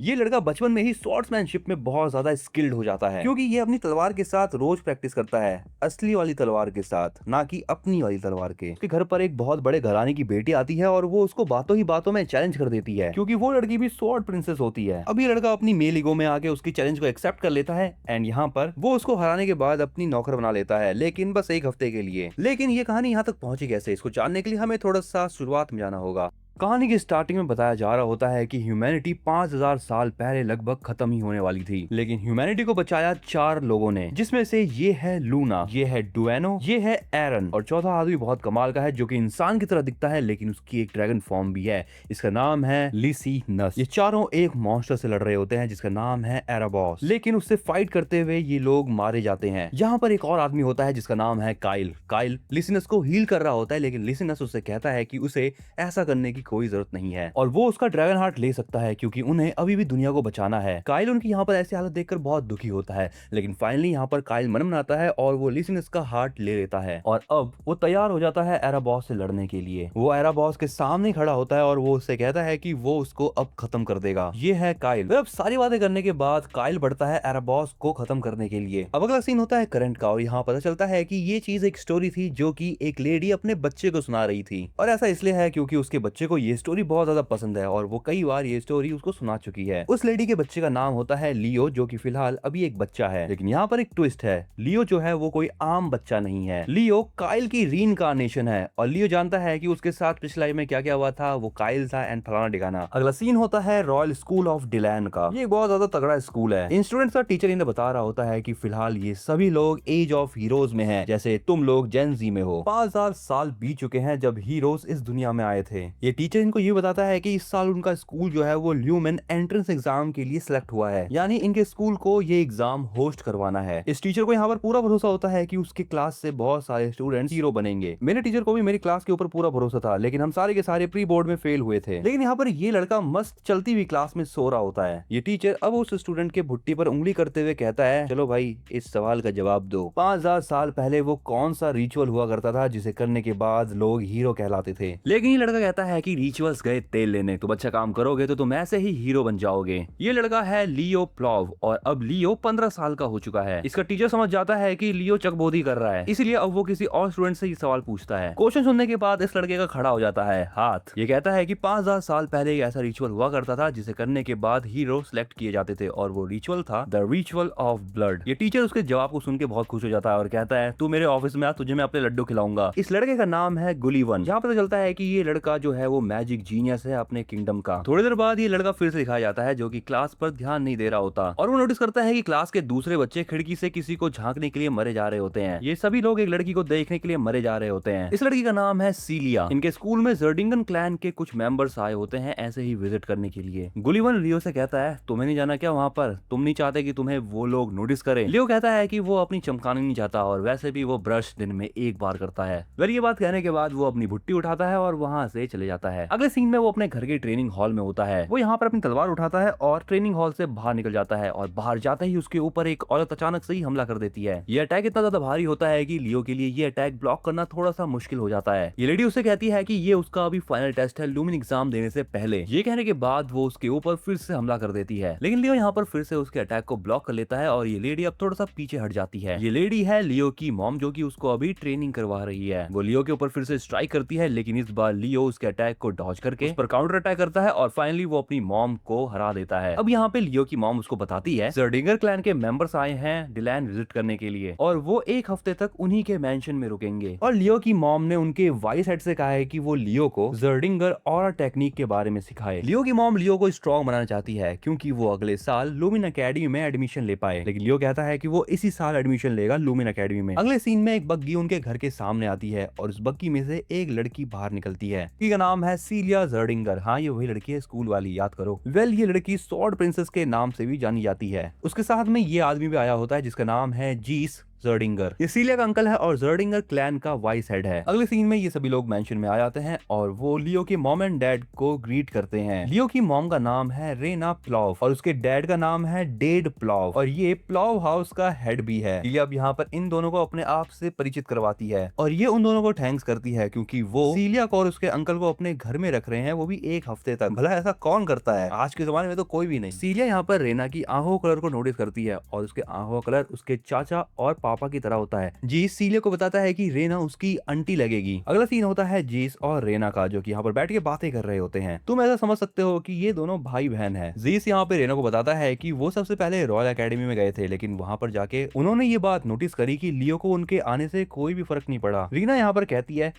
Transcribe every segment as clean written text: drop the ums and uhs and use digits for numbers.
ये लड़का बचपन में ही स्वॉर्ड्समैनशिप में बहुत ज्यादा स्किल्ड हो जाता है, क्योंकि ये अपनी तलवार के साथ रोज प्रैक्टिस करता है, असली वाली तलवार के साथ, ना कि अपनी वाली तलवार के। उसके घर पर एक बहुत बड़े घराने की बेटी आती है और वो उसको बातों ही बातों में चैलेंज कर देती है, क्योंकि वो लड़की भी स्वॉर्ड प्रिंसेस होती है। अब ये लड़का अपनी मेल ईगो में आके उसकी चैलेंज को एक्सेप्ट कर लेता है एंड यहाँ पर वो उसको हराने के बाद अपनी नौकर बना लेता है, लेकिन बस एक हफ्ते के लिए। लेकिन ये कहानी यहाँ तक पहुंची कैसे, इसको जानने के लिए हमें थोड़ा सा शुरुआत में जाना होगा। कहानी की स्टार्टिंग में बताया जा रहा होता है कि ह्यूमैनिटी 5000 साल पहले लगभग खत्म ही होने वाली थी, लेकिन ह्यूमैनिटी को बचाया 4 लोगों ने, जिसमें से ये है लूना, ये है डुएनो, ये है एरन, और चौथा आदमी बहुत कमाल का है जो कि इंसान की तरह दिखता है लेकिन उसकी एक ड्रैगन फॉर्म भी है। इसका नाम है लिसिनस। ये चारों एक मॉन्स्टर से लड़ रहे होते हैं जिसका नाम है एराबॉस, लेकिन उससे फाइट करते हुए ये लोग मारे जाते हैं। यहाँ पर एक और आदमी होता है जिसका नाम है काइल। काइल लिसिनस को हील कर रहा होता है, लेकिन लिसिनस उससे कहता है कि उसे ऐसा करने की कोई जरूरत नहीं है और वो उसका ड्रैगन हार्ट ले सकता है क्योंकि उन्हें अभी भी दुनिया को बचाना है। काइल उनकी यहाँ पर ऐसी हालत देखकर बहुत दुखी होता है, लेकिन फाइनली यहाँ पर काइल मन बनाता है और वो लिसिनस का हार्ट ले लेता है और अब वो तैयार हो जाता है एराबॉस से लड़ने के लिए। वो एराबॉस के सामने खड़ा होता है और वो उससे कहता है कि वो उसको अब खत्म कर देगा। ये है काइल। अब सारी बातें करने के बाद काइल बढ़ता है एराबॉस को खत्म करने के लिए। अब अगला सीन होता है करंट का और यहाँ पता चलता है कि ये चीज एक स्टोरी थी जो कि एक लेडी अपने बच्चे को सुना रही थी, और ऐसा इसलिए है क्योंकि उसके बच्चे को ये स्टोरी बहुत ज्यादा पसंद है और वो कई बार ये स्टोरी उसको सुना चुकी है। उस लेडी के बच्चे का नाम होता है लियो, जो कि फिलहाल अभी एक बच्चा है, लेकिन यहाँ पर एक ट्विस्ट है। लियो जो है वो कोई आम बच्चा नहीं है, लियो काइल की रीइंकार्नेशन है और लियो जानता है कि उसके साथ पिछली लाइफ में क्या क्या हुआ था, वो काइल था एंड फलाना डिगाना। अगला सीन होता है रॉयल स्कूल ऑफ डिलैन का। ये बहुत ज्यादा तगड़ा स्कूल है। इन स्टूडेंट्स का टीचर इन्हें बता रहा होता है कि फिलहाल ये सभी लोग एज ऑफ हीरोज में हैं, जैसे तुम लोग जेन जी में हो। 5000 साल बीत चुके हैं जब हीरोज इस दुनिया में आए थे। ये टीचर इनको ये बताता है कि इस साल उनका स्कूल जो है वो ल्यूमेन एंट्रेंस एग्जाम के लिए सिलेक्ट हुआ है, यानी इनके स्कूल को ये एग्जाम होस्ट करवाना है। इस टीचर को यहाँ पर पूरा भरोसा होता है कि उसके क्लास से बहुत सारे स्टूडेंट्स हीरो बनेंगे। मेरे टीचर को भी मेरी क्लास के ऊपर पूरा भरोसा था, लेकिन हम सारे के सारे प्री बोर्ड में फेल हुए थे। लेकिन यहाँ पर ये लड़का मस्त चलती हुई क्लास में सो रहा होता है। ये टीचर अब उस स्टूडेंट के भुट्टी पर उंगली करते हुए कहता है, चलो भाई इस सवाल का जवाब दो। 5000 साल पहले वो कौन सा रिचुअल हुआ करता था जिसे करने के बाद लोग हीरो कहलाते थे? लेकिन ये लड़का कहता है कि रिचुअल्स गए तेल लेने, तुम अच्छा काम करोगे तो तुम ऐसे ही हीरो बन जाओगे। ये लड़का है लियो प्लॉव और अब लियो 15 साल का हो चुका है। इसका टीचर समझ जाता है कि लियो चकबोदी कर रहा है, इसलिए अब वो किसी और स्टूडेंट से ये सवाल पूछता है। क्वेश्चन सुनने के बाद इस लड़के का खड़ा हो जाता है हाथ। ये कहता है कि 5000 साल पहले एक ऐसा रिचुअल हुआ करता था जिसे करने के बाद हीरो सिलेक्ट किए जाते थे और वो रिचुअल था द रिचुअल ऑफ ब्लड। ये टीचर उसके जवाब को सुन के बहुत खुश हो जाता है और कहता है तू मेरे ऑफिस में आ, तुझे मैं अपने लड्डू खिलाऊंगा। इस लड़के का नाम है गुलीवन। यहाँ पता चलता है कि ये लड़का जो है वो मैजिक जीनियस है अपने किंगडम का। थोड़ी देर बाद ये लड़का फिर से दिखाया जाता है जो कि क्लास पर ध्यान नहीं दे रहा होता और वो नोटिस करता है कि क्लास के दूसरे बच्चे खिड़की से किसी को झांकने के लिए मरे जा रहे होते हैं। ये सभी लोग एक लड़की को देखने के लिए मरे जा रहे होते हैं। इस लड़की का नाम है सीलिया। इनके स्कूल में जर्डिंगन क्लैन के कुछ मेंबर्स आए होते हैं ऐसे ही विजिट करने के लिए। गुलीवन लियो से कहता है तुम्हें नहीं जाना क्या वहाँ पर? तुम नहीं चाहते कि तुम्हें वो लोग नोटिस करें? लियो कहता है कि वो अपनी चमकानी नहीं चाहता और वैसे भी वो ब्रश दिन में एक बार करता है। वेल ये बात कहने के बाद वो अपनी भुट्टी उठाता है और वहाँ से चले जाता है। अगले सीन में वो अपने घर के ट्रेनिंग हॉल में होता है। वो यहाँ पर अपनी तलवार उठाता है और ट्रेनिंग हॉल से बाहर निकल जाता है और बाहर जाते ही उसके ऊपर एक औरत अचानक से ही हमला कर देती है। ये अटैक इतना ज्यादा भारी होता है कि लियो के लिए ये अटैक ब्लॉक करना थोड़ा सा मुश्किल हो जाता है। ये लेडी उससे कहती है कि ये उसका अभी फाइनल टेस्ट है लूमिन एग्जाम देने से पहले। ये कहने के बाद वो उसके ऊपर फिर से हमला कर देती है, लेकिन लियो यहाँ पर फिर से उसके अटैक को ब्लॉक कर लेता है और ये लेडी अब थोड़ा सा पीछे हट जाती है। ये लेडी है लियो की मॉम जो कि उसको अभी ट्रेनिंग करवा रही है। वो लियो के ऊपर फिर से स्ट्राइक करती है, लेकिन इस बार लियो उसके अटैक को डॉज करके उस पर काउंटर अटैक करता है और फाइनली वो अपनी मॉम को हरा देता है। अब यहाँ पे लियो की मॉम उसको बताती है जर्डिंगर क्लैन के मेंबर्स आए हैं डिलैन विजिट करने के लिए और वो एक हफ्ते तक उन्हीं के मेंशन में रुकेंगे। और लियो की मॉम ने उनके वाइस हेड से कहा है कि वो लियो को जर्डिंगर और टेक्निक के बारे में सिखाए। लियो की मॉम लियो को स्ट्रॉन्ग बनाना चाहती है क्योंकि वो अगले साल लूमिन अकेडमी में एडमिशन ले पाए, लेकिन लियो कहता है कि वो इसी साल एडमिशन लेगा लूमिन अकेडमी में। अगले सीन में एक बग्गी उनके घर के सामने आती है और उस बग्गी में से एक लड़की बाहर निकलती है। इसका नाम है सीलिया जर्डिंगर। हाँ ये वही लड़की है स्कूल वाली, याद करो। वेल ये लड़की स्वॉर्ड प्रिंसेस के नाम से भी जानी जाती है। उसके साथ में ये आदमी भी आया होता है जिसका नाम है जीस जर्डिंगर। ये सीलिया का अंकल है और जर्डिंगर क्लैन का वाइस हेड है। अगले सीन में ये सभी लोग मेंशन में आ जाते हैं और वो लियो के मॉम एंड डैड को ग्रीट करते हैं। लियो की मॉम का नाम है रेना प्लॉव और उसके डैड का नाम है डेड प्लॉव और ये प्लॉव हाउस का हेड भी है। लियो अब यहाँ पर इन दोनों को अपने आप से परिचित करवाती है और ये उन दोनों को थैंक्स करती है क्योंकि वो सीलिया को और उसके अंकल को अपने घर में रख रहे हैं, वो भी एक हफ्ते तक। भला ऐसा कौन करता है? आज के जमाने में तो कोई भी नहीं। सीलिया यहाँ पर रेना की आंखों कलर को नोटिस करती है और उसके आंखों का कलर उसके चाचा और पापा की तरह होता है। जीस सीलिया को बताता है कि रेना उसकी आंटी लगेगी। अगला सीन होता है जीस और रेना का, जो कि यहाँ पर बैठ के बातें कर रहे होते हैं। तुम ऐसा समझ सकते हो कि ये दोनों भाई बहन है। जीस यहाँ पे रेना को बताता है कि वो सबसे पहले रॉयल एकेडमी में गए थे, लेकिन वहां पर जाके उन्होंने ये बात नोटिस करी कि लियो को उनके आने से कोई भी फर्क नहीं पड़ा। रीना यहाँ पर कहती है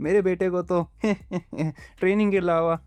मेरे बेटे को तो ट्रेनिंग के अलावा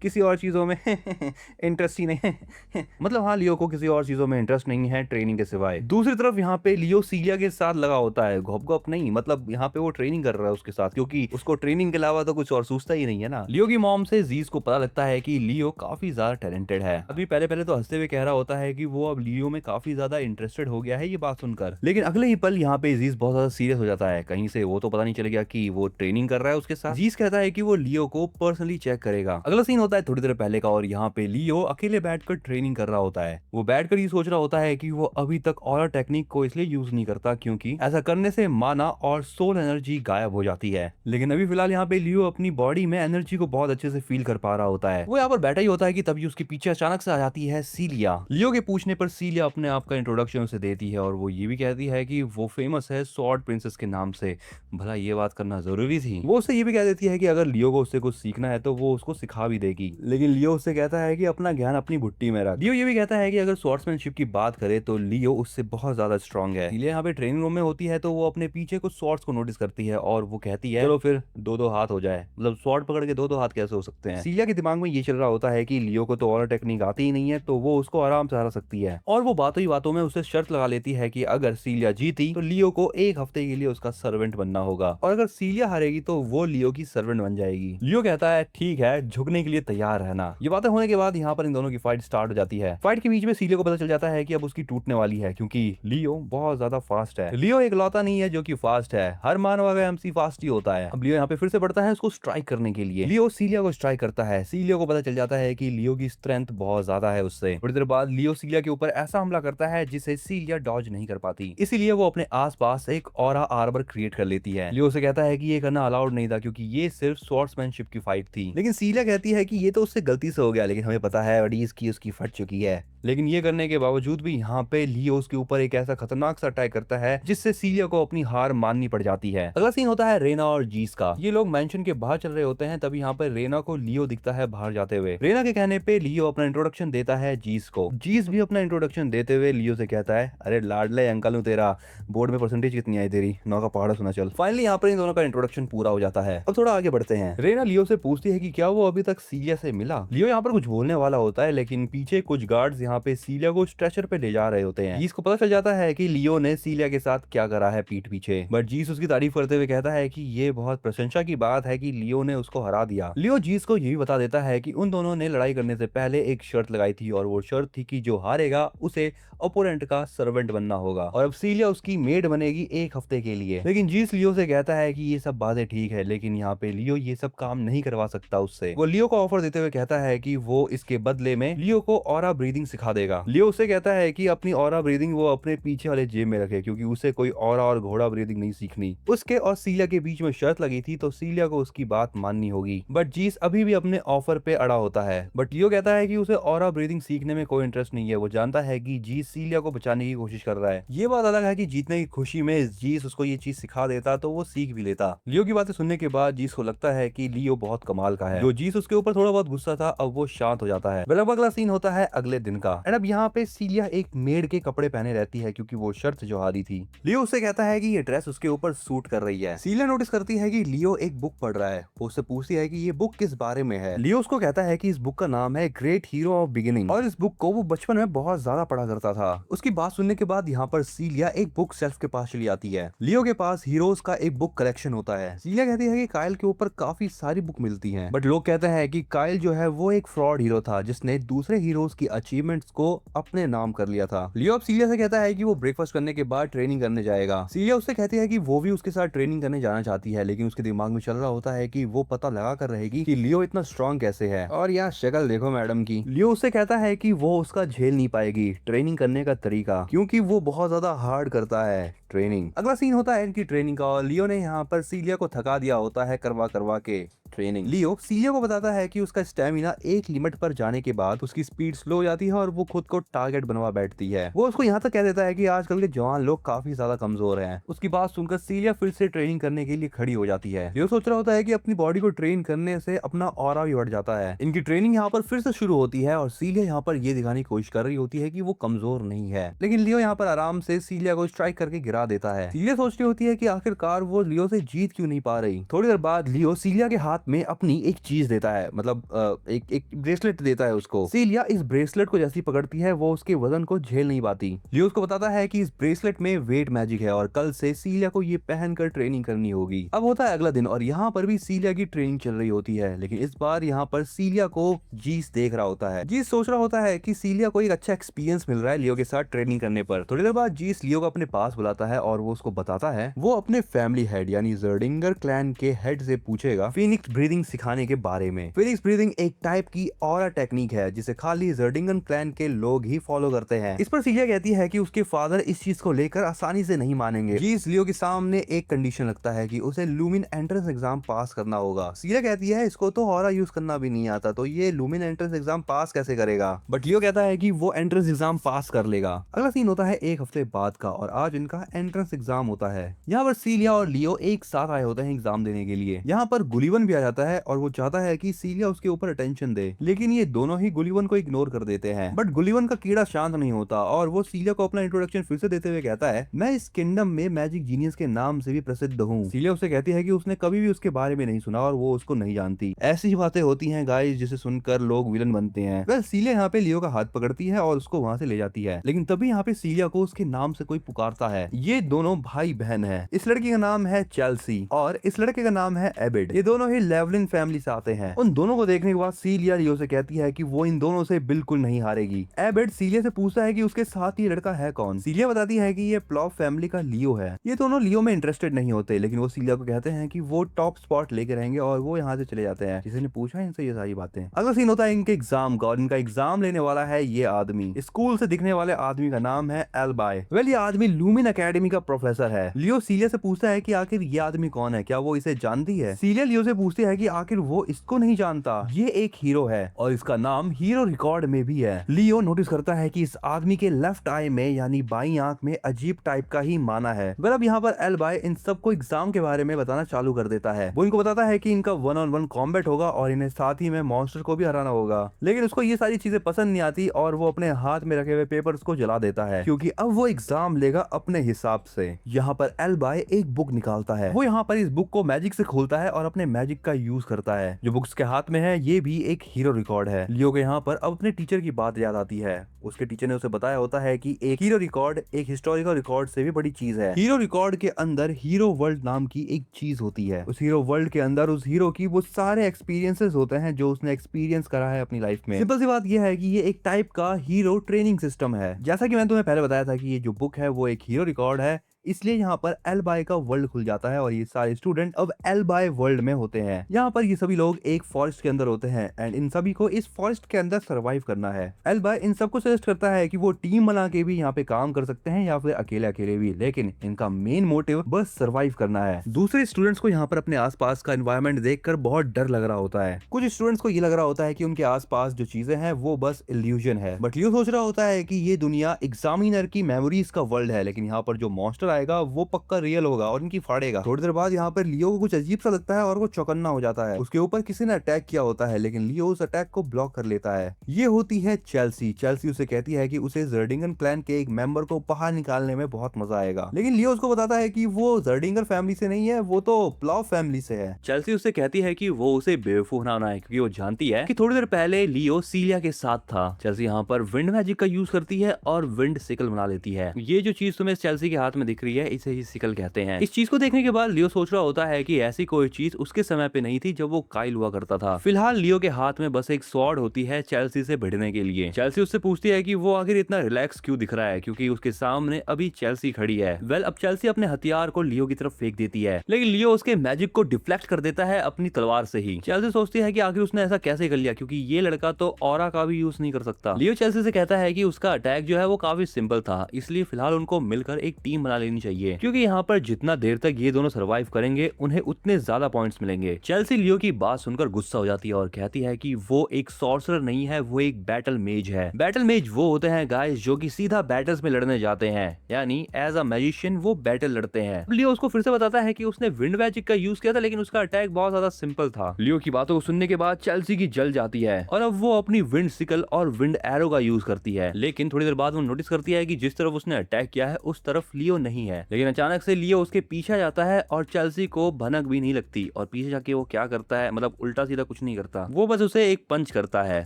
किसी और चीजों में इंटरेस्ट ही नहीं है। मतलब हाँ, लियो को किसी और चीजों में इंटरेस्ट नहीं है ट्रेनिंग के सिवाय। दूसरी तरफ यहाँ पे लियो सीलिया के साथ लगा होता है, घोप घोप नहीं, मतलब यहाँ पे वो ट्रेनिंग कर रहा है उसके साथ, क्योंकि उसको ट्रेनिंग के अलावा तो कुछ और सूझता ही नहीं है ना। लियो की मॉम से जीस को पता लगता है कि लियो काफी ज्यादा टैलेंटेड है। अभी पहले पहले तो हंसते हुए कह रहा होता है कि वो अब लियो में काफी ज्यादा इंटरेस्टेड हो गया है ये बात सुनकर, लेकिन अगले ही पल यहाँ पे जीस बहुत ज्यादा सीरियस हो जाता है। कहीं से वो तो पता नहीं चल गया कि वो ट्रेनिंग कर रहा है उसके साथ। जीस कहता है कि वो लियो को पर्सनली चेक करेगा। अगला सीन होता है थोड़ी देर पहले का और यहाँ पे लियो अकेले बैठकर ट्रेनिंग कर रहा होता है। वो बैठकर ये सोच रहा होता है कि वो अभी तक ऑरा टेक्निक को इसलिए यूज नहीं करता क्योंकि ऐसा करने से माना और सोल एनर्जी गायब हो जाती है। लेकिन अभी फिलहाल यहाँ पे लियो अपनी बॉडी में एनर्जी को बहुत अच्छे से फील कर पा रहा होता है। वो यहाँ पर बैठा ही होता है कि तभी उसके पीछे अचानक से आ जाती है सीलिया। लियो के पूछने पर सीलिया अपने आप का इंट्रोडक्शन उसे देती है और वो ये भी कहती है कि वो फेमस है स्वॉर्ड प्रिंसेस के नाम से। भला ये बात करना जरूरी थी? वो उससे ये भी कह देती है कि अगर लियो को उससे कुछ सीखना है तो वो उसको सिखा भी देगी, लेकिन लियो उससे कहता है कि अपना ज्ञान अपनी भुट्टी में रख। लियो ये भी कहता है कि अगर स्वॉर्ड्समैनशिप की बात करे तो लियो उससे बहुत ज्यादा स्ट्रांग है। सीलिया यहाँ पे ट्रेनिंग रूम में होती है तो वो अपने पीछे कुछ स्वॉर्ड्स को नोटिस करती है और वो कहती है चलो फिर दो दो हाथ हो जाए। मतलब स्वॉर्ड पकड़ के दो दो हाथ कैसे हो सकते हैं? सीलिया के दिमाग में ये चल रहा होता है कि लियो को तो और टेक्निक आती ही नहीं है, तो वो उसको आराम से हरा सकती है। और वो बातों ही बातों में उसे शर्त लगा लेती है कि अगर सीलिया जीती तो लियो को एक हफ्ते के लिए उसका सर्वेंट बनना होगा और अगर सीलिया हारेगी तो वो लियो की सर्वेंट बन जाएगी। लियो कहता है ठीक है, झुकने के लिए तैयार रहना। ये बातें होने के बाद यहाँ पर इन दोनों की फाइट स्टार्ट हो जाती है। फाइट के बीच में सीलिया को पता चल जाता है कि अब उसकी टूटने वाली है क्योंकि लियो बहुत ज्यादा फास्ट है। लियो एक लौता नहीं है जो कि फास्ट है, हर मानव एमसी फास्ट ही होता है। अब लियो यहाँ पे फिर से बढ़ता है उसको स्ट्राइक करने के लिए। लियो सीलिया को स्ट्राइक करता है। सीलिया को पता चल जाता है कि लियो की स्ट्रेंथ बहुत ज्यादा है उससे। थोड़ी देर बाद लियो सीलिया के ऊपर ऐसा हमला करता है जिसे सीलिया डॉज नहीं कर पाती, इसीलिए वो अपने आसपास एक ऑरा आर्मर क्रिएट कर लेती है। लियो से कहता है कि ये करना अलाउड नहीं था क्योंकि ये सिर्फ स्वॉर्ड्समैनशिप की फाइट थी, लेकिन सीलिया कहती है कि ये तो उससे गलती से हो गया, लेकिन हमें पता है अडीज की उसकी फट चुकी है। लेकिन ये करने के बावजूद भी यहाँ पे लियो उसके ऊपर एक ऐसा खतरनाक सा अटैक करता है जिससे सीलिया को अपनी हार माननी पड़ जाती है। अगला सीन होता है रेना और जीस का। ये लोग मेंशन के बाहर चल रहे होते हैं, तभी यहाँ पर रेना को लियो दिखता है बाहर जाते हुए। रेना के कहने पे लियो अपना इंट्रोडक्शन देता है जीस को। जीस भी अपना इंट्रोडक्शन देते हुए लियो से कहता है अरे लाडले अंकल हूँ तेरा, बोर्ड में परसेंटेज कितनी आई तेरी, 9 का पहाड़ा सुना चल। फाइनली यहाँ पर इन दोनों का इंट्रोडक्शन पूरा हो जाता है। अब थोड़ा आगे बढ़ते हैं। रेना लियो से पूछती है कि क्या वो अभी तक सीलिया से मिला। लियो यहाँ पर कुछ बोलने वाला होता है, लेकिन पीछे कुछ गार्ड्स यहाँ पे सीलिया को स्ट्रेचर पे ले जा रहे होते हैं। जीस को पता चल जाता है कि लियो ने सीलिया के साथ क्या करा है पीठ पीछे, बट जीस उसकी तारीफ करते हुए कहता है कि ये बहुत प्रशंसा की बात है कि लियो ने उसको हरा दिया। लियो जीस को ये भी बता देता है कि उन दोनों ने लड़ाई करने से पहले एक शर्त लगाई थी और वो शर्त थी कि जो हारेगा उसे ओपोनेंट का सर्वेंट बनना होगा और अब सीलिया उसकी मेड बनेगी एक हफ्ते के लिए। लेकिन जीस लियो से कहता है कि ये सब बातें ठीक है, लेकिन यहाँ पे लियो ये सब काम नहीं करवा सकता उससे। वो लियो को ऑफर देते हुए कहता है कि वो इसके बदले में लियो को ऑरा ब्रीदिंग सिखा देगा। लियो उसे कहता है कि अपनी ऑरा ब्रीदिंग वो अपने पीछे वाले जेब में रखे क्योंकि उसे कोई ऑरा और घोड़ा ब्रीदिंग नहीं सीखनी। उसके और सीलिया के बीच में शर्त लगी थी तो सीलिया को उसकी बात माननी होगी, बट जीस अभी भी अपने ऑफर पे अड़ा होता है। बट लियो कहता है कि उसे ऑरा ब्रीदिंग सीखने में कोई इंटरेस्ट नहीं है। वो जानता है कि जीस सीलिया को बचाने की कोशिश कर रहा है। ये बात अलग है कि जीतने की खुशी में जीस उसको ये चीज सिखा देता तो वो सीख भी लेता। लियो की बातें सुनने के बाद जीस को लगता है कि लियो बहुत कमाल का है। जो जीस उसके ऊपर थोड़ा बहुत गुस्सा था अब वो शांत हो जाता है। अगला सीन होता है अगले दिन का। एंड अब यहाँ पे सीलिया एक मेड के कपड़े पहने रहती है क्योंकि वो शर्त जो हारी थी। लियो उससे कहता है कि ये ड्रेस उसके ऊपर सूट कर रही है। सीलिया नोटिस करती है कि लियो एक बुक पढ़ रहा है। वो उससे पूछती है कि ये बुक किस बारे में है। लियो उसको कहता है कि इस बुक का नाम है ग्रेट हीरो ऑफ बिगिनिंग और इस बुक को वो बचपन में बहुत ज्यादा पढ़ा करता था। उसकी बात सुनने के बाद यहाँ पर सीलिया एक बुक शेल्फ के पास चली आती है। लियो के पास हीरोज का एक बुक कलेक्शन होता है। सीलिया कहती है कि काइल के ऊपर काफी सारी बुक मिलती हैं, बट लोग कहते हैं कि काइल जो है वो एक फ्रॉड हीरो था जिसने दूसरे हीरोज की अचीवमेंट अचीवमेंट्स को अपने नाम कर लिया था। लियो अब सीलिया से कहता है कि वो ब्रेकफास्ट करने के बाद ट्रेनिंग करने जाएगा। सीलिया उससे कहती है कि वो भी उसके साथ ट्रेनिंग करने जाना चाहती है, लेकिन उसके दिमाग में चल रहा होता है कि वो पता लगा कर रहेगी कि लियो इतना स्ट्रांग कैसे है। और यहाँ शक्ल देखो मैडम की। लियो उससे कहता है कि वो उसका झेल नहीं पाएगी ट्रेनिंग करने का तरीका, क्योंकि वो बहुत ज्यादा हार्ड करता है ट्रेनिंग। अगला सीन होता है इनकी ट्रेनिंग का और लियो ने यहाँ पर सीलिया को थका दिया होता है करवा करवा के ट्रेनिंग। लियो सीलिया को बताता है कि उसका स्टेमिना एक लिमिट पर जाने के बाद उसकी स्पीड स्लो हो जाती है और वो खुद को टारगेट बनवा बैठती है। वो उसको यहाँ तक कह देता है कि आजकल के जवान लोग काफी ज्यादा कमजोर हैं। उसकी बात सुनकर सीलिया फिर से ट्रेनिंग करने के लिए खड़ी हो जाती है। लियो सोच रहा होता है कि अपनी बॉडी को ट्रेन करने से अपना ऑरा भी बढ़ जाता है। इनकी ट्रेनिंग यहाँ पर फिर से शुरू होती है और सीलिया यहाँ पर ये दिखाने की कोशिश कर रही होती है कि वो कमजोर नहीं है, लेकिन लियो यहाँ पर आराम से सीलिया को स्ट्राइक करके गिरा देता है। सीलिया सोच रही होती है कि आखिरकार वो लियो से जीत क्यों नहीं पा रही। थोड़ी देर बाद लियो सीलिया के हाथ में अपनी एक चीज देता है, मतलब एक ब्रेसलेट देता है उसको। सीलिया इस ब्रेसलेट को जैसी पकड़ती है वो उसके वजन को झेल नहीं पाती। लियो उसको बताता है कि इस ब्रेसलेट में वेट मैजिक है और कल से सीलिया को ये पहनकर ट्रेनिंग करनी होगी। अब होता है अगला दिन और यहाँ पर भी सीलिया की ट्रेनिंग चल रही होती है, लेकिन इस बार यहाँ पर सीलिया को जीस देख रहा होता है। जीस सोच रहा होता है कि सीलिया को एक अच्छा एक्सपीरियंस मिल रहा है लियो के साथ ट्रेनिंग करने पर। थोड़ी देर बाद जीस लियो को अपने पास बुलाता है और वो उसको बताता है वो अपने फैमिली हेड यानी जर्डिंगर क्लैन के हेड से पूछेगा फीनिक्स ब्रीदिंग सिखाने के बारे में। फीनिक्स ब्रीदिंग एक टाइप की ऑरा टेक्निक है जिसे खाली जर्डिंगन क्लैन के लोग ही फॉलो करते हैं। इस पर सीलिया कहती है कि उसके फादर इस चीज को लेकर आसानी से नहीं मानेंगे। जीस लियो के सामने एक कंडीशन रखता है कि उसे लूमिन एंट्रेंस एग्जाम पास करना होगा। सीलिया कहती है इसको तो ऑरा यूज करना भी नहीं आता, तो ये लूमिन एंट्रेंस एग्जाम पास कैसे करेगा। बट लियो कहता है कि वो एंट्रेंस एग्जाम पास कर लेगा। अगला सीन होता है एक हफ्ते बाद का और आज इनका एंट्रेंस एग्जाम होता है। यहाँ पर सीलिया और लियो एक साथ आए होते हैं एग्जाम देने के लिए। यहाँ पर गुलिवन भी आ जाता है और वो चाहता है कि सीलिया उसके ऊपर अटेंशन दे, लेकिन ये दोनों ही गुलिवन को इग्नोर कर देते हैं। बट गुलिवन का कीड़ा शांत नहीं होता और वो सीलिया को अपना इंट्रोडक्शन फिर से देते हुए कहता है मैं इस किंगडम में मैजिक जीनियस के नाम से भी प्रसिद्ध हूँ। सीलिया उससे कहती है कि उसने कभी भी उसके बारे में नहीं सुना और वो उसको नहीं जानती। ऐसी ही बातें होती हैं गाइस जिसे सुनकर लोग विलन बनते हैं। वेल सीलिया यहाँ पे लियो का हाथ पकड़ती है और उसको वहाँ से ले जाती है, लेकिन तभी यहाँ पे सीलिया को उसके नाम से कोई पुकारता है। ये दोनों भाई बहन है। इस लड़की का नाम है चेल्सी और इस लड़के का नाम है एबिड। ये दोनों ही लेवलिन फैमिली से आते हैं। उन दोनों को देखने के बाद सीलिया लियो से कहती है कि वो इन दोनों से बिल्कुल नहीं हारेगी। एबिड सीलिया से पूछता है कि उसके साथ ये लड़का है कौन। सीलिया बताती है कि ये प्लॉव फैमिली का लियो है। ये दोनों लियो में इंटरेस्टेड नहीं होते, लेकिन वो सीलिया को कहते हैं कि वो टॉप स्पॉट लेके रहेंगे और वो यहाँ से चले जाते हैं। किसी ने पूछा इनसे ये सारी बातें। अगला सीन होता है इनके एग्जाम का और इनका एग्जाम लेने वाला है ये आदमी। स्कूल से दिखने वाले आदमी का नाम है एल्बाई। वेल ये आदमी लूमिन अकेडमी का प्रोफेसर है। लियो सीलिया से पूछता है कि आखिर ये आदमी कौन है, क्या वो इसे जानती है। सीलिया लियो से पूछती है कि आखिर वो इसको नहीं जानता। ये एक हीरो है और इसका नाम हीरो रिकॉर्ड में भी है। लियो नोटिस करता है कि इस आदमी के लेफ्ट आई में यानी बाई आंख में अजीब टाइप का ही माना है। वेल अब यहाँ पर एल्बाई इन सबको एग्जाम के बारे में बताना चालू कर देता है। वो इनको बताता है कि इनका 1-on-1 कॉम्बैट होगा और इन्हें साथ ही में मॉन्स्टर को भी हराना होगा, लेकिन उसको ये सारी चीजें पसंद नहीं आती और वो अपने हाथ में रखे हुए पेपर्स को जला देता है क्योंकि अब वो एग्जाम लेगा अपने हिसाब से। यहाँ पर एल्बाई एक बुक निकालता है। वो यहाँ पर इस बुक को मैजिक से खोलता है और अपने मैजिक का यूज करता है। जो बुक्स के हाथ में है ये भी एक हीरो रिकॉर्ड है। लियो को यहाँ पर अब अपने टीचर की बात याद आती है। उसके टीचर ने उसे बताया होता है कि एक हीरो रिकॉर्ड एक हिस्टोरिकल रिकॉर्ड से भी बड़ी चीज है। हीरो रिकॉर्ड के अंदर हीरो वर्ल्ड नाम की एक चीज होती है। उस हीरो वर्ल्ड के अंदर उस हीरो की वो सारे एक्सपीरियंसेस होते हैं जो उसने एक्सपीरियंस करा है अपनी लाइफ में। सिंपल सी बात यह है कि ये एक टाइप का हीरो ट्रेनिंग सिस्टम है। जैसा कि मैंने तुम्हें पहले बताया था कि ये जो बुक है वो एक हीरो रिकॉर्ड है, इसलिए यहाँ पर एल्बाई का वर्ल्ड खुल जाता है और ये सारे स्टूडेंट अब एल्बाई वर्ल्ड में होते हैं। यहाँ पर ये सभी लोग एक फॉरेस्ट के अंदर होते हैं एंड इन सभी को इस फॉरेस्ट के अंदर सरवाइव करना है। एल्बाई इन सबको सजेस्ट करता है कि वो टीम बना के भी यहाँ पे काम कर सकते हैं या फिर अकेले अकेले भी, लेकिन इनका मेन मोटिव बस सरवाइव करना है। दूसरे स्टूडेंट्स को यहाँ पर अपने आसपास का एनवायरमेंट देखकर बहुत डर लग रहा होता है। कुछ स्टूडेंट्स को ये लग रहा होता है कि उनके आसपास जो चीजें हैं वो बस इल्यूजन है, बट लियो सोच रहा होता है कि ये दुनिया एग्जामिनर की मेमोरीज का वर्ल्ड है, लेकिन यहाँ पर जो मॉन्स्टर आएगा वो पक्का रियल होगा और इनकी फाड़ेगा। थोड़ी देर बाद यहाँ पर लियो को कुछ अजीब सा लगता है और वो चौकन्ना हो जाता है। उसके ऊपर किसी ने अटैक किया होता है, लेकिन लियो उस अटैक को ब्लॉक कर लेता है। ये होती है चेल्सी। चेल्सी उसे कहती है कि उसे जर्डिंगन क्लैन के एक मेंबर को बाहर निकालने में बहुत मजा आएगा, लेकिन लियो उसको बताता है कि वो जर्डिंगर फैमिली से नहीं है, वो तो प्लॉव फैमिली से है। चेल्सी उससे कहती है कि वो उसे बेवकूफ ना बनाए क्योंकि वो जानती है कि थोड़ी देर पहले लियो सीलिया के साथ था। चेल्सी यहाँ पर विंड मैजिक का यूज करती है और विंड सिकल बना लेती है। ये जो चीज तुम्हें चेल्सी के हाथ में दिख रही रही है, इसे ही सिकल कहते हैं। इस चीज को देखने के बाद लियो सोच रहा होता है कि ऐसी कोई चीज उसके समय पे नहीं थी जब वो काइल हुआ करता था। फिलहाल लियो के हाथ में बस एक स्वॉर्ड होती है चेल्सी से भिड़ने के लिए। चेल्सी उससे पूछती है कि वो आखिर इतना रिलैक्स क्यों दिख रहा है, क्योंकि उसके सामने अभी चेल्सी खड़ी है। अब चेल्सी अपने हथियार को लियो की तरफ फेंक देती है, लेकिन लियो उसके मैजिक को डिफ्लेक्ट कर देता है अपनी तलवार से ही। चेल्सी सोचती है कि आखिर उसने ऐसा कैसे कर लिया, क्योंकि ये लड़का तो ऑरा का भी यूज नहीं कर सकता। लियो चेल्सी से कहता है कि उसका अटैक जो है वो काफी सिंपल था, इसलिए फिलहाल उनको मिलकर एक टीम बना लेनी चाहिए, क्योंकि यहाँ पर जितना देर तक ये दोनों सर्वाइव करेंगे उन्हें उतने ज्यादा पॉइंट्स मिलेंगे। चेल्सी लियो की बात सुनकर गुस्सा हो जाती है और कहती है कि वो एक सॉर्सरर नहीं है, वो एक बैटल मेज है। बैटल मेज वो होते हैं गाइस जो कि सीधा बैटल्स में लड़ने जाते हैं, यानी एज अ मैजिशियन वो बैटल लड़ते हैं। लियो उसको फिर से बताता है कि उसने विंड मैजिक का यूज किया था, लेकिन उसका अटैक बहुत ज्यादा सिंपल था। लियो की बातों को सुनने के बाद चेल्सी की जल जाती है और अब वो अपनी विंड सिकल और विंड एरो का यूज करती है, लेकिन थोड़ी देर बाद वो नोटिस करती है कि जिस तरफ उसने अटैक किया है उस तरफ लियो नहीं है। लेकिन अचानक से लियो उसके पीछे जाता है और चेल्सी को भनक भी नहीं लगती, और पीछे जाके वो क्या करता है, मतलब उल्टा सीधा कुछ नहीं करता, वो बस उसे एक पंच करता है।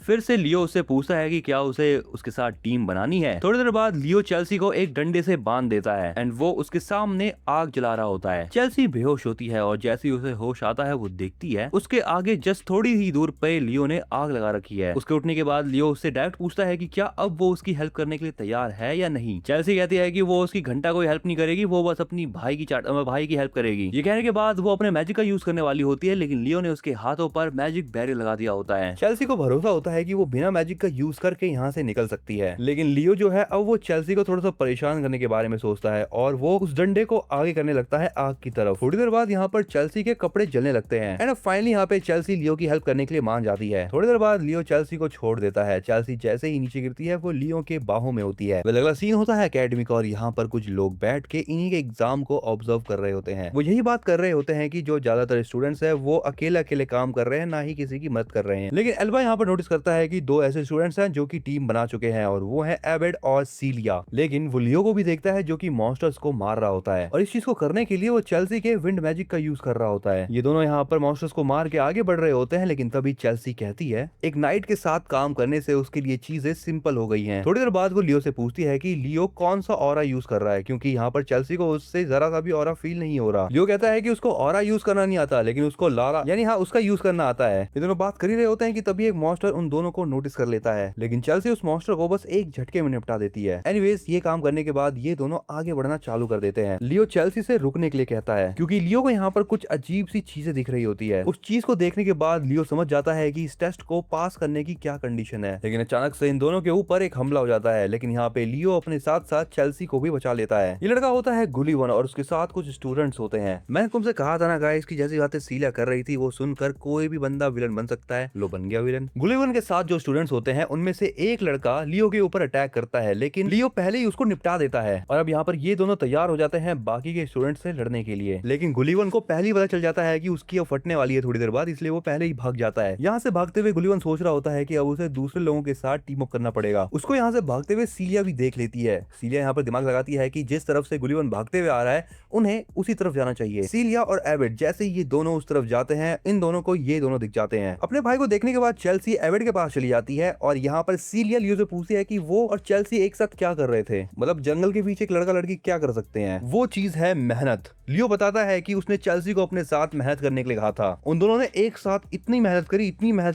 फिर से लियो उससे पूछता है कि क्या उसे उसके साथ टीम बनानी है। थोड़ी देर बाद लियो चेल्सी को एक डंडे से बांध देता है एंड वो उसके सामने आग जला रहा होता है। चेल्सी बेहोश होती है और जैसे ही उसे होश आता है वो देखती है उसके आगे जस्ट थोड़ी ही दूर पे लियो ने आग लगा रखी है। उसके उठने के बाद लियो उससे डायरेक्ट पूछता है कि क्या अब वो उसकी हेल्प करने के लिए तैयार है या नहीं। चेल्सी कहती है कि वो उसकी घंटा कोई हेल्प नहीं करेगी, वो बस अपनी भाई की हेल्प करेगी। ये कहने के बाद वो अपने मैजिक का यूज करने वाली होती है, लेकिन लियो ने उसके हाथों पर मैजिक बैरियर लगा दिया होता है। चेल्सी को भरोसा होता है कि वो बिना मैजिक का यूज करके यहाँ से निकल सकती है, लेकिन लियो जो है अब वो चेल्सी को थोड़ा सा परेशान करने के बारे में सोचता है और वो उस डंडे को आगे करने लगता है आग की तरफ। थोड़ी देर बाद यहाँ पर चेल्सी के कपड़े जलने लगते हैं एंड फाइनली यहाँ पे चेल्सी लियो की हेल्प करने के लिए मान जाती है। थोड़ी देर बाद लियो चेल्सी को छोड़ देता है। चेल्सी जैसे ही नीचे गिरती है वो लियो के बाहों में होती है। अगला सीन होता है एकेडमी का और यहाँ पर कुछ लोग बैठ के इन्हीं के एग्जाम को ऑब्जर्व कर रहे होते हैं। वो यही बात कर रहे होते हैं कि जो ज्यादातर स्टूडेंट्स है वो अकेले अकेले काम कर रहे हैं, ना ही किसी की मदद कर रहे हैं। लेकिन एल्बा यहाँ पर नोटिस करता है कि दो ऐसे स्टूडेंट्स हैं जो कि टीम बना चुके हैं और वो है एबेड और सीलिया। लेकिन वो लियो को भी देखता है जो कि मॉन्स्टर्स को मार रहा होता है और इस चीज को करने के लिए वो चेल्सी के विंड मैजिक का यूज कर रहा होता है। ये दोनों यहाँ पर मॉन्स्टर्स को मार के आगे बढ़ रहे होते हैं, लेकिन तभी चेल्सी कहती है एक नाइट के साथ काम करने से उसके लिए चीजें सिंपल हो गई हैं। थोड़ी देर बाद वो लियो से पूछती है कि लियो कौन सा ऑरा यूज कर रहा है, क्योंकि यहाँ पर चेल्सी को उससे जरा सा भी ऑरा फील नहीं हो रहा। लियो कहता है कि उसको ऑरा यूज करना नहीं आता, लेकिन उसको लारा यानी हाँ उसका यूज करना आता है। ये दोनों बात कर ही रहे होते हैं कि तभी एक मॉन्स्टर उन दोनों को नोटिस कर लेता है, लेकिन चेल्सी उस मॉन्स्टर को बस एक झटके में निपटा देती है। एनीवेज ये काम करने के बाद ये दोनों आगे बढ़ना चालू कर देते हैं। लियो चेल्सी से रुकने के लिए कहता है क्योंकि लियो को यहाँ पर कुछ अजीब सी चीजें दिख रही होती है। उस चीज को देखने के बाद लियो समझ जाता है कि इस टेस्ट को पास करने की क्या कंडीशन है, लेकिन अचानक से इन दोनों के ऊपर एक हमला हो जाता है। लेकिन यहाँ पे लियो अपने साथ साथ चेल्सी को भी बचा लेता है। ये लड़का होता है गुलीवन और उसके साथ कुछ स्टूडेंट्स होते हैं। मैंने तुमसे कहा था ना गाइस कि जैसी बातें सीलिया कर रही थी वो सुनकर कोई भी बंदा विलन बन सकता है। लो बन गया विलन। गुलीवन के साथ जो स्टूडेंट्स होते हैं उनमें से एक लड़का लियो के ऊपर अटैक करता है, लेकिन लियो पहले ही उसको निपटा देता है और अब यहाँ पर ये दोनों तैयार हो जाते हैं बाकी के स्टूडेंट्स से लड़ने के लिए। लेकिन गुलीवन को पहले ही पता चल जाता है कि उसकी अब फटने वाली है थोड़ी देर बाद, इसलिए वो पहले ही भाग जाता है। यहाँ से भागते हुए गुलीवन सोच रहा होता है कि अब उसे दूसरे लोगों के साथ टीम अप करना पड़ेगा। उसको यहाँ से भागते हुए सीलिया भी देख लेती है। सीलिया यहाँ पर दिमाग लगाती है कि जिस तरफ से गुलीवन भागते हुए आ रहा है उन्हें उसी तरफ जाना चाहिए। सीलिया और एबेड जैसे ही ये दोनों उस तरफ जाते हैं इन दोनों को ये दोनों दिख जाते हैं। अपने भाई को देखने के बाद चेल्सी एबेड के पास चली जाती है और यहाँ पर सीलिया लियो से पूछती है कि वो और चेल्सी एक साथ क्या कर रहे थे, मतलब जंगल के पीछे एक लड़का लड़की क्या कर सकते हैं। वो चीज है मेहनत। लियो बताता है कि उसने चेल्सी को अपने साथ मेहनत करने के लिए कहा था। उन दोनों ने एक साथ इतनी मेहनत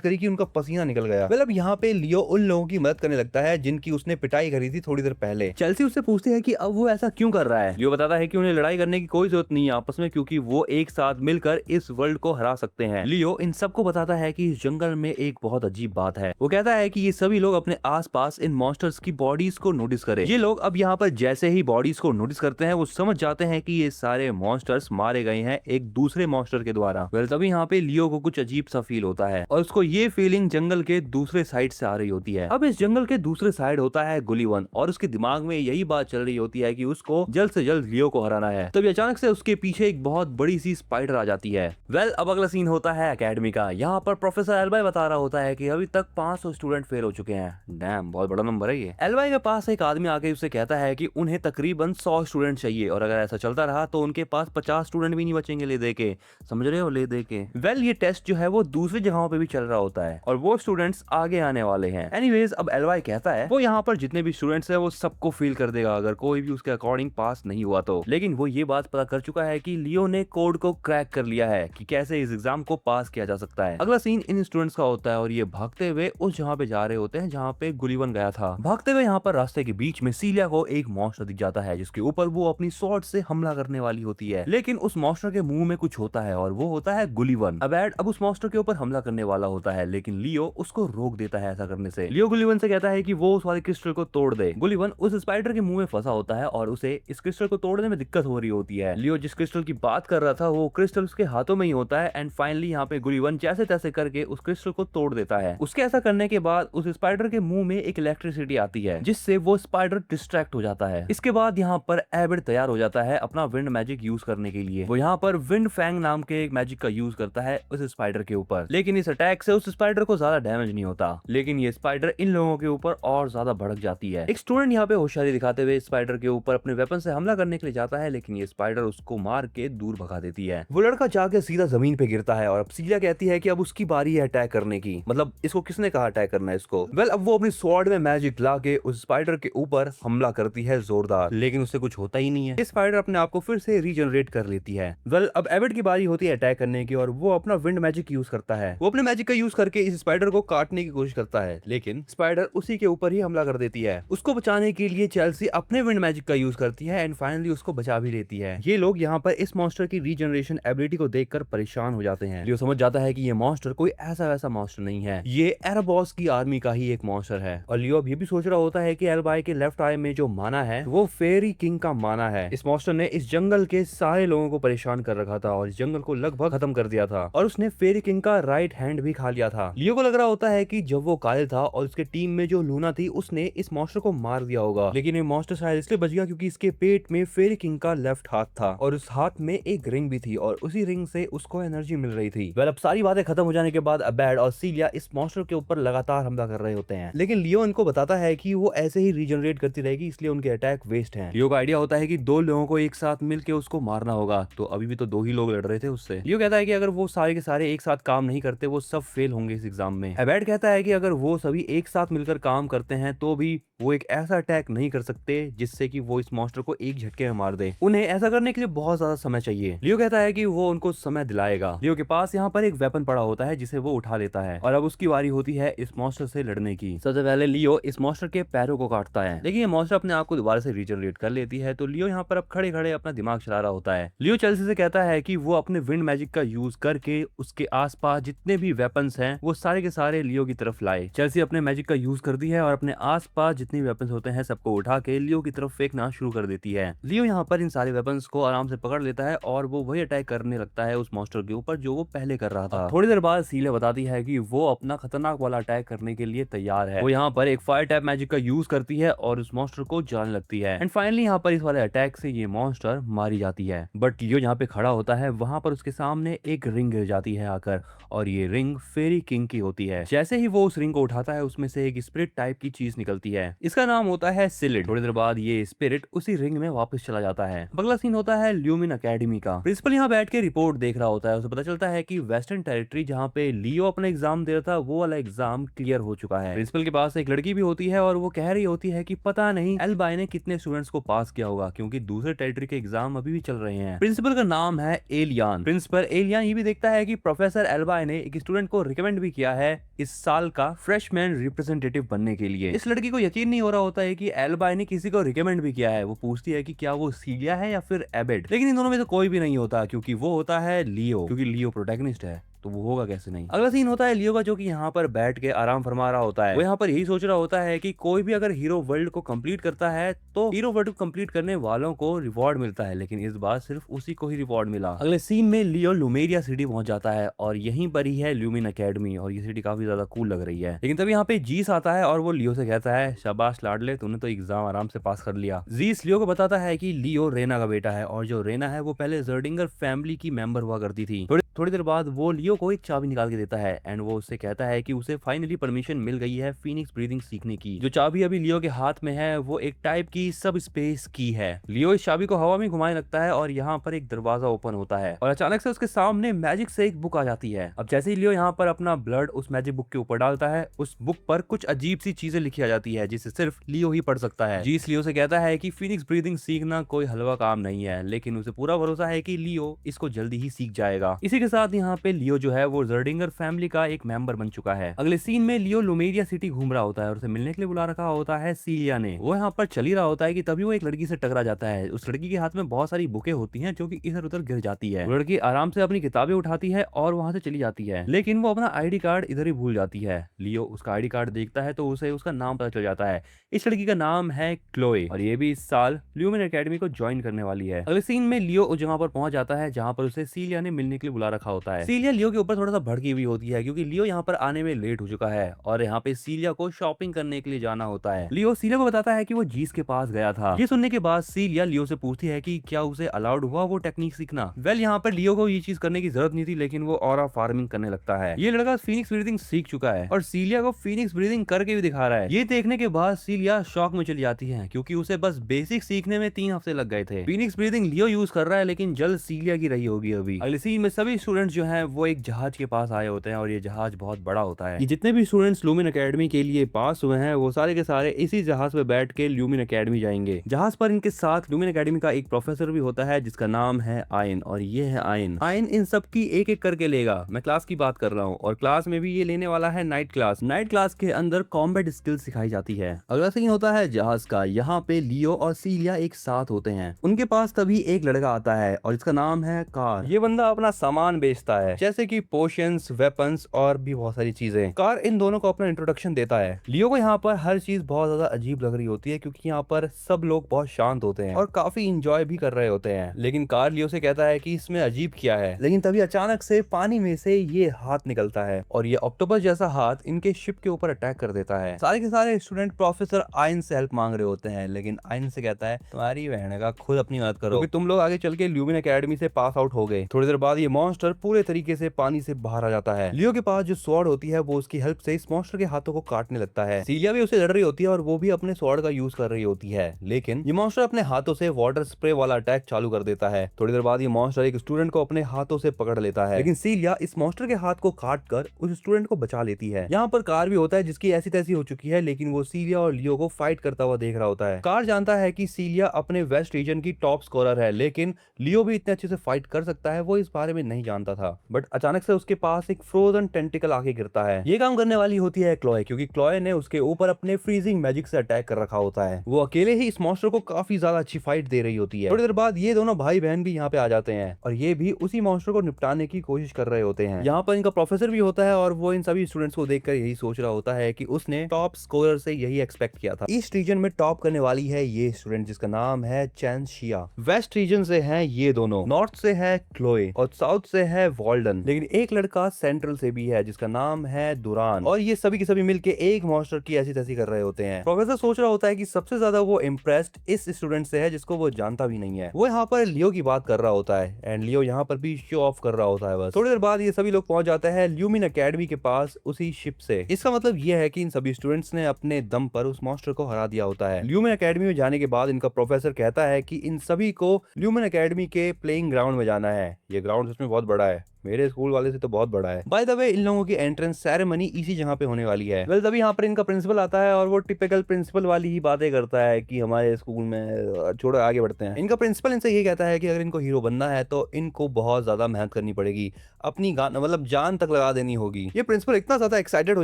करी कि उनका पसीना निकल गया। अब यहाँ पे लियो उन लोगों की मदद करने लगता है जिनकी उसने पिटाई करी थी थोड़ी देर पहले। चेल्सी उससे पूछती है कि अब वो ऐसा क्यों कर रहा है। लियो बताता है कि उन्हें लड़ाई करने की कोई जरूरत नहीं है आपस में, क्योंकि वो एक साथ मिलकर इस वर्ल्ड को हरा सकते हैं। लियो इन सबको बताता है कि इस जंगल में एक बहुत अजीब बात है। वो कहता है कि ये सभी लोग अपने आसपास इन मॉन्स्टर्स की बॉडीज को नोटिस करें। ये लोग अब यहाँ पर जैसे ही बॉडीज को नोटिस करते हैं वो समझ जाते हैं कि ये सारे मॉन्स्टर्स मारे गए हैं एक दूसरे मॉन्स्टर के द्वारा। तभी यहाँ पे लियो को कुछ अजीब सा फील होता है और उसको ये फीलिंग जंगल के दूसरे साइड से आ रही होती है। अब इस जंगल के दूसरे साइड होता है गुलीवन और उसके दिमाग में यही बात चल रही होती है कि उसको जल्द से जल्द लियो को हराना है। तभी अचानक से उसके पीछे एक बहुत बड़ी सी स्पाइडर आ जाती है। अब अगला सीन होता है एकेडमी का। यहाँ पर प्रोफेसर एल्बाई बता रहा होता है कि अभी तक 500 स्टूडेंट फेल हो चुके हैं। डैम, बहुत बड़ा नंबर है ये। एल्बाई के पास एक आदमी आके उससे कहता है कि उन्हें तकरीबन 100 स्टूडेंट चाहिए और अगर ऐसा चलता रहा तो उनके पास 50 स्टूडेंट भी नहीं बचेंगे ले दे के, समझ रहे हो, ले दे के। ये टेस्ट जो है वो दूसरी जगहों पे भी चल रहा होता है और वो स्टूडेंट्स आगे आने वाले हैं। एनीवेज अब एल्बाई कहता है वो यहाँ पर जितने भी स्टूडेंट्स हैं वो सबको फील कर देगा अगर कोई भी उसके अकॉर्डिंग पास नहीं हुआ तो। लेकिन वो ये बात पता कर चुका है कि लियो ने कोड को क्रैक कर लिया है कि कैसे इस एग्जाम को पास किया जा सकता है। अगला सीन इन स्टूडेंट्स का होता है और ये भागते हुए उस जगह पे जा रहे होते हैं जहाँ पे गुलिवन गया था। भागते हुए यहाँ पर रास्ते के बीच में सीलिया को एक मॉन्स्टर दिख जाता है जिसके ऊपर वो अपनी स्वॉर्ड से हमला करने वाली होती है। लेकिन उस मॉन्स्टर के मुंह में कुछ होता है और वो होता है गुलिवन। अबैड अब उस मॉन्स्टर के ऊपर हमला करने वाला होता है, लेकिन लियो उसको रोक देता है ऐसा करने से। लियो गुलिवन से कहता है कि वो उस वाले क्रिस्टल को तोड़ दे। गुलिवन उस स्पाइडर के मुंह में फंसा होता है और उसे इस क्रिस्टल को तोड़ने में दिक्कत हो रही होती है। लियो जिस क्रिस्टल की बात कर रहा था वो क्रिस्टल उसके हाथों में ही होता है एंड फाइनली यहाँ पे गुलिवन जैसे तैसे करके उस क्रिस्टल को तोड़ देता है। उसके ऐसा करने के बाद उस स्पाइडर के मुंह में एक इलेक्ट्रिसिटी आती है जिससे वो स्पाइडर डिस्ट्रैक्ट हो जाता है। इसके बाद यहाँ पर एबिड तैयार हो जाता है अपना विंड मैजिक यूज करने के लिए। वो यहाँ पर विंड फैंग नाम के एक मैजिक का यूज करता है उस स्पाइडर के ऊपर, लेकिन इस अटैक से उस स्पाइडर को ज्यादा डैमेज नहीं होता। लेकिन ये स्पाइडर इन लोगों के ऊपर और ज्यादा भड़क जाती है। एक स्टूडेंट यहाँ पे होशियारी दिखाते हुए स्पाइडर के ऊपर अपने वेपन से हमला करने के लिए जाता है, लेकिन ये स्पाइडर उसको मार के दूर भगा देती है। वो लड़का जाके सीधा जमीन पे गिरता है और अब सीलिया कहती है कि अब उसकी बारी है अटैक करने की। मतलब इसको किसने कहा अटैक करना है इसको? वेल अब वो अपनी स्वॉर्ड में मैजिक ला के उस स्पाइडर के ऊपर हमला करती है जोरदार, लेकिन उससे कुछ होता ही नहीं है। ये स्पाइडर अपने आप को फिर से रीजनरेट कर लेती है। वेल अब एबिड की बारी होती है अटैक करने की और वो अपना विंड मैजिक यूज करता है। वो अपने मैजिक का यूज करके इस स्पाइडर को काटने की कोशिश करता है, लेकिन स्पाइडर उसी के ऊपर ही हमला कर देती है। उसको बचाने के लिए चेल्सी अपने विंड मैजिक का यूज करती है एंड फाइनली उसको बचा भी लेती है। ये लोग यहाँ पर इस मॉन्स्टर की रीजनरेशन एबिलिटी को देखकर परेशान हो जाते हैं। लियो समझ जाता है कि ये मॉन्स्टर कोई ऐसा वैसा मॉन्स्टर नहीं है, ये एराबॉस की आर्मी का ही एक मॉन्स्टर है। और लियो अब ये भी सोच रहा होता है कि एल्बाई के लेफ्ट आई में जो माना है वो फेरी किंग का माना है। इस मॉन्स्टर ने इस जंगल के सारे लोगों को परेशान कर रखा था और इस जंगल को लगभग खत्म कर दिया था और उसने फेरी किंग का राइट हैंड भी खा लिया था। लियो को लग रहा होता है कि जब वो कायल था और उसके टीम में जो लूना थी उसने इस मॉन्स्टर को मार दिया होगा, लेकिन ये मॉन्स्टर शायद इसलिए बच गया क्योंकि इसके पेट में फेरी किंग का लेफ्ट हाथ था और उस हाथ में एक रिंग भी थी और उसी रिंग से उसको एनर्जी मिल रही थी। वेल अब सारी बातें खत्म हो जाने के बाद अबैड और सीलिया इस मॉन्स्टर के ऊपर लगातार हमला कर रहे होते हैं, लेकिन लियो इनको बताता है कि वो ऐसे ही रीजनरेट करती रहेगी इसलिए उनके अटैक वेस्ट हैं। लियो का आइडिया होता है कि दो लोगों को एक साथ मिलकर उसको मारना होगा, तो अभी भी तो दो ही लोग लड़ रहे थे उससे। लियो कहता है कि अगर वो सारे के सारे एक साथ काम नहीं करते वो सब फेल होंगे इस एग्जाम में। अबैड कहता है कि अगर वो सभी एक साथ मिलकर काम करते हैं तो भी वो एक ऐसा अटैक नहीं कर सकते जिससे कि वो इस मॉन्स्टर को एक झटके में मार दे। उन्हें ऐसा करने के लिए बहुत ज्यादा समय चाहिए। लियो कहता है कि वो उनको समय दिलाएगा। लियो के पास यहाँ पर एक वेपन पड़ा होता है जिसे वो उठा लेता है और अब उसकी बारी होती है इस मॉन्स्टर से लड़ने की। सबसे पहले लियो इस मॉन्स्टर के पैरों को काटता है, लेकिन ये मॉन्स्टर अपने आप को दोबारा से रीजनरेट कर लेती है, तो लियो यहाँ पर अब खड़े खड़े अपना दिमाग चला रहा होता है। लियो चेल्सी से कहता है कि वो अपने विंड मैजिक का यूज करके उसके आसपास जितने भी वेपन्स हैं वो सारे के सारे लियो की तरफ लाए। चेल्सी अपने मैजिक का यूज करती है और अपने आसपास जितने वेपन्स होते हैं सबको उठा के लियो की तरफ फेंकना शुरू कर देती है। लियो यहाँ पर इन सारे वेपन्स को आराम से पकड़ लेता है और वो वही अटैक करने लगता है उस मॉन्स्टर के ऊपर जो वो पहले कर रहा था। थोड़ी देर बाद सीलिया बताती है कि वो अपना खतरनाक वाला अटैक करने के लिए तैयार है। वो यहाँ पर एक फायर टाइप मैजिक का यूज करती है और उस मॉन्स्टर को जलाने लगती है एंड फाइनली यहाँ पर इस वाले अटैक से ये मॉन्स्टर मारी जाती है। बट लियो यहाँ पे खड़ा होता है, वहां पर उसके सामने एक रिंग गिर जाती है आकर और ये रिंग फेरी किंग की होती है। जैसे ही वो उस रिंग को उठाता है उसमें से एक स्पिरिट टाइप की चीज निकलती है, इसका नाम होता है सिलिड। थोड़ी देर बाद ये स्पिरिट उसी रिंग में वापस चला जाता है। अगला सीन होता है ल्यूमिन अकेडमी का। प्रिंसिपल यहाँ बैठ के रिपोर्ट देख रहा होता है, उसे पता चलता है कि वेस्टर्न टेरिटरी जहाँ पे लियो अपना एग्जाम दे रहा था वो वाला एग्जाम क्लियर हो चुका है। प्रिंसिपल के पास एक लड़की भी होती है और वो कह रही होती है कि पता नहीं एल्बाई ने कितने स्टूडेंट्स को पास किया होगा क्योंकि दूसरे टेरिटरी के एग्जाम अभी भी चल रहे हैं। प्रिंसिपल का नाम है एलियान। प्रिंसिपल एलियान ये भी देखता है कि प्रोफेसर एल्बाई ने एक स्टूडेंट को रिकमेंड भी किया है इस साल का फ्रेशमैन रिप्रेजेंटेटिव बनने के लिए। इस लड़की को यकीन नहीं हो रहा होता है कि एल्बाई ने किसी को रिकमेंड भी किया है। वो पूछती है कि क्या वो सीलिया है या फिर एबेड, लेकिन इन दोनों में से कोई भी नहीं होता क्योंकि वो होता है लियो, क्योंकि लियो प्रोटैगनिस्ट है तो वो होगा कैसे नहीं। अगला सीन होता है लियो का जो कि यहाँ पर बैठ के आराम फरमा रहा होता है। वो यहाँ पर यही सोच रहा होता है कि कोई भी अगर हीरो वर्ल्ड को कंप्लीट करता है तो हीरो वर्ल्ड को कंप्लीट करने वालों को रिवॉर्ड मिलता है, लेकिन इस बार सिर्फ उसी को ही रिवॉर्ड मिला। अगले सीन में लियो लुमेरिया सिटी पहुंच जाता है और यहीं पर ही है ल्यूमिन अकेडमी और ये सिटी काफी ज्यादा कूल लग रही है। लेकिन तभी यहाँ पे जीस आता है और वो लियो से कहता है शाबाश लाडले, तूने तो एग्जाम आराम से पास कर लिया। जीस लियो को बताता है कि लियो रेना का बेटा है और जो रेना है वो पहले जर्डिंगर फैमिली की मेंबर हुआ करती थी। थोड़ी देर बाद वो लियो को एक चाबी निकाल के देता है एंड वो उससे कहता है कि उसे फाइनली परमिशन मिल गई है फीनिक्स ब्रीदिंग सीखने की। जो चाबी अभी लियो के हाथ में है वो एक टाइप की सब स्पेस की है। लियो इस चाबी को हवा में घुमाने लगता है और यहाँ पर एक दरवाजा ओपन होता है और अचानक से उसके सामने मैजिक से एक बुक आ जाती है। अब जैसे ही लियो यहाँ पर अपना ब्लड उस मैजिक बुक के ऊपर डालता है, उस बुक पर कुछ अजीब सी चीजें लिखी आ जाती है जिसे सिर्फ लियो ही पढ़ सकता है। जीस लियो से कहता है कि फीनिक्स ब्रीदिंग सीखना कोई हलवा काम नहीं है, लेकिन उसे पूरा भरोसा है कि लियो इसको जल्दी ही सीख जाएगा। इसी के साथ यहाँ पे लियो जो है वो जर्डिंगर फैमिली का एक मेंबर बन चुका है। अगले सीन में लियो लुमेरिया सिटी घूम रहा होता है और उसे मिलने के लिए बुला रखा होता है सीलिया ने। वो यहाँ पर चल ही रहा होता है कि तभी वो एक लड़की से टकरा जाता है। उस लड़की के हाथ में बहुत सारी बुकें होती हैं जो कि इधर उधर गिर जाती है। वो लड़की आराम से अपनी किताबें उठाती है और वहां से चली जाती है, लेकिन वो अपना आईडी कार्ड इधर ही भूल जाती है। लियो उसका आईडी कार्ड देखता है तो उसे उसका नाम पता चल जाता है। इस लड़की का नाम है क्लोए और ये भी इस साल ल्यूमिन एकेडमी को ज्वाइन करने वाली है। अगले सीन में लियो उस जगह पर पहुंच जाता है जहां पर उसे सीलिया ने मिलने के लिए बुला रखा होता है। सीलिया लियो के ऊपर थोड़ा सा भड़की हुई होती है क्योंकि लियो यहाँ पर आने में लेट हो चुका है और यहाँ पे सीलिया को शॉपिंग करने के लिए जाना होता है। लियो सीलिया को बताता है कि वो जीस के पास गया था। ये सुनने के बाद सीलिया लियो से पूछती है कि क्या उसे अलाउड हुआ वो टेक्निक सीखना। वेल यहाँ पर लियो को ये चीज करने की जरूरत नहीं थी, लेकिन वो ऑरा फार्मिंग करने लगता है। ये लड़का फीनिक्स ब्रीदिंग सीख चुका है और सीलिया को फीनिक्स ब्रीदिंग करके भी दिखा रहा है। ये देखने के बाद सीलिया शॉक में चली जाती है क्योंकि उसे बस बेसिक सीखने में 3 हफ्ते लग गए थे। फीनिक्स ब्रीदिंग लियो यूज कर रहा है, लेकिन जल्द सीलिया की रही होगी। अभी अगले सीन में सभी स्टूडेंट्स जो हैं वो एक जहाज के पास आए होते हैं और ये जहाज बहुत बड़ा होता है। ये जितने भी स्टूडेंट्स ल्यूमिन एकेडमी के लिए पास हुए हैं वो सारे के सारे इसी जहाज पे बैठ के ल्यूमिन एकेडमी जाएंगे। जहाज पर इनके साथ ल्यूमिन एकेडमी का एक प्रोफेसर भी होता है जिसका नाम है आयन और ये है आयन। आयन इन सब की एक एक करके लेगा। मैं क्लास की बात कर रहा हूँ और क्लास में भी ये लेने वाला है नाइट क्लास। नाइट क्लास के अंदर कॉम्बैट स्किल्स सिखाई जाती है। अगला सीन होता है जहाज का। यहाँ पे लियो और सीलिया एक साथ होते हैं। उनके पास तभी एक लड़का आता है और इसका नाम है कार। ये बंदा अपना सामान बेचता है जैसे कि पोशंस, वेपन्स और भी बहुत सारी चीजें। कार इन दोनों को अपना इंट्रोडक्शन देता है। लियो को यहाँ पर हर चीज बहुत ज्यादा अजीब लग रही होती है क्योंकि यहाँ पर सब लोग बहुत शांत होते हैं और काफी इंजॉय भी कर रहे होते हैं। लेकिन कार लियो से कहता है कि इसमें अजीब क्या है, लेकिन तभी अचानक से पानी में से ये हाथ निकलता है और ये ऑक्टोपस जैसा हाथ इनके शिप के ऊपर अटैक कर देता है। सारे के सारे स्टूडेंट प्रोफेसर आयन से हेल्प मांग रहे होते हैं, लेकिन आयन से कहता है तुम्हारी बहन का खुद अपनी मदद करो क्योंकि तुम लोग आगे चल के ल्यूमिन एकेडमी से पास आउट हो गए। थोड़ी देर बाद ये मॉन्स्टर पूरे तरीके से पानी से बाहर आ जाता है। लियो के पास जो स्वॉर्ड होती है वो उसकी हेल्प से इस मॉन्स्टर के हाथों को काटने लगता है। सीलिया भी उसे लड़ रही होती है और वो भी अपने स्वॉर्ड का यूज कर रही होती है, लेकिन ये मॉन्स्टर अपने हाथों से वाटर स्प्रे वाला अटैक चालू कर देता है। थोड़ी देर बाद ये मॉन्स्टर एक स्टूडेंट को अपने हाथों से पकड़ लेता है, लेकिन सीलिया इस मॉन्स्टर के हाथ को काट कर उस स्टूडेंट को बचा लेती है। यहाँ पर कार भी होता है जिसकी ऐसी तैसी हो चुकी है, लेकिन वो सीलिया और लियो को फाइट करता हुआ देख रहा होता है। कार जानता है कि सीलिया अपने वेस्ट रीजन की टॉप स्कोरर है, लेकिन लियो भी इतने अच्छे से फाइट कर सकता है वो इस बारे में नहीं जानता था। बट अचानक से उसके पास एक फ्रोजन टेंटिकल आके गिरता है। ये काम करने वाली होती है क्लोए, क्योंकि क्लोए ने उसके ऊपर अपने फ्रीजिंग मैजिक से अटैक कर रखा होता है। वो अकेले ही इस मॉन्स्टर को काफी ज्यादा अच्छी फाइट दे रही होती है। थोड़ी देर बाद ये दोनों भाई बहन भी यहाँ पे आ जाते हैं और ये भी उसी मॉन्स्टर को निपटाने की कोशिश कर रहे होते हैं। यहाँ पर इनका प्रोफेसर भी होता है और वो इन सभी स्टूडेंट्स को देखकर यही सोच रहा होता है कि उसने टॉप स्कोरर से यही एक्सपेक्ट किया था। ईस्ट रीजन में टॉप करने वाली है ये स्टूडेंट जिसका नाम है चैन शिया। वेस्ट रीजन से है ये दोनों, नॉर्थ से है क्लोए और साउथ से है वॉल्डन। लेकिन एक लड़का सेंट्रल से भी है जिसका नाम है दुरान और ये सभी के सभी मिलके एक मॉन्स्टर की ऐसी तैसी कर रहे होते हैं। प्रोफेसर सोच रहा होता है कि सबसे ज्यादा वो इम्प्रेस्ड इस स्टूडेंट से है जिसको वो जानता भी नहीं है। वो यहाँ पर लियो की बात कर रहा होता है एंड लियो यहाँ पर भी शो ऑफ कर रहा होता है। बस थोड़ी देर बाद ये सभी लोग पहुंच जाते हैं ल्यूमिन एकेडमी के पास उसी शिप से। इसका मतलब ये है कि इन सभी स्टूडेंट्स ने अपने दम पर उस मॉन्स्टर को हरा दिया होता है। ल्यूमिन एकेडमी में जाने के बाद इनका प्रोफेसर कहता है कि इन सभी को ल्यूमिन एकेडमी के प्लेइंग ग्राउंड में जाना है। ये ग्राउंड इसमें बहुत बड़ा है, मेरे स्कूल वाले से तो बहुत बड़ा है। बाय द वे इन लोगों की एंट्रेंस सेरेमनी इसी जगह पे होने वाली है। वेल तभी यहाँ पर इनका प्रिंसिपल आता है और वो टिपिकल प्रिंसिपल वाली ही बातें करता है कि हमारे स्कूल में, छोड़ो आगे बढ़ते हैं। इनका प्रिंसिपल इनसे ये कहता है कि अगर इनको हीरो बनना है तो इनको बहुत ज्यादा मेहनत करनी पड़ेगी, अपनी मतलब जान तक लगा देनी होगी। ये प्रिंसिपल इतना ज्यादा एक्साइटेड हो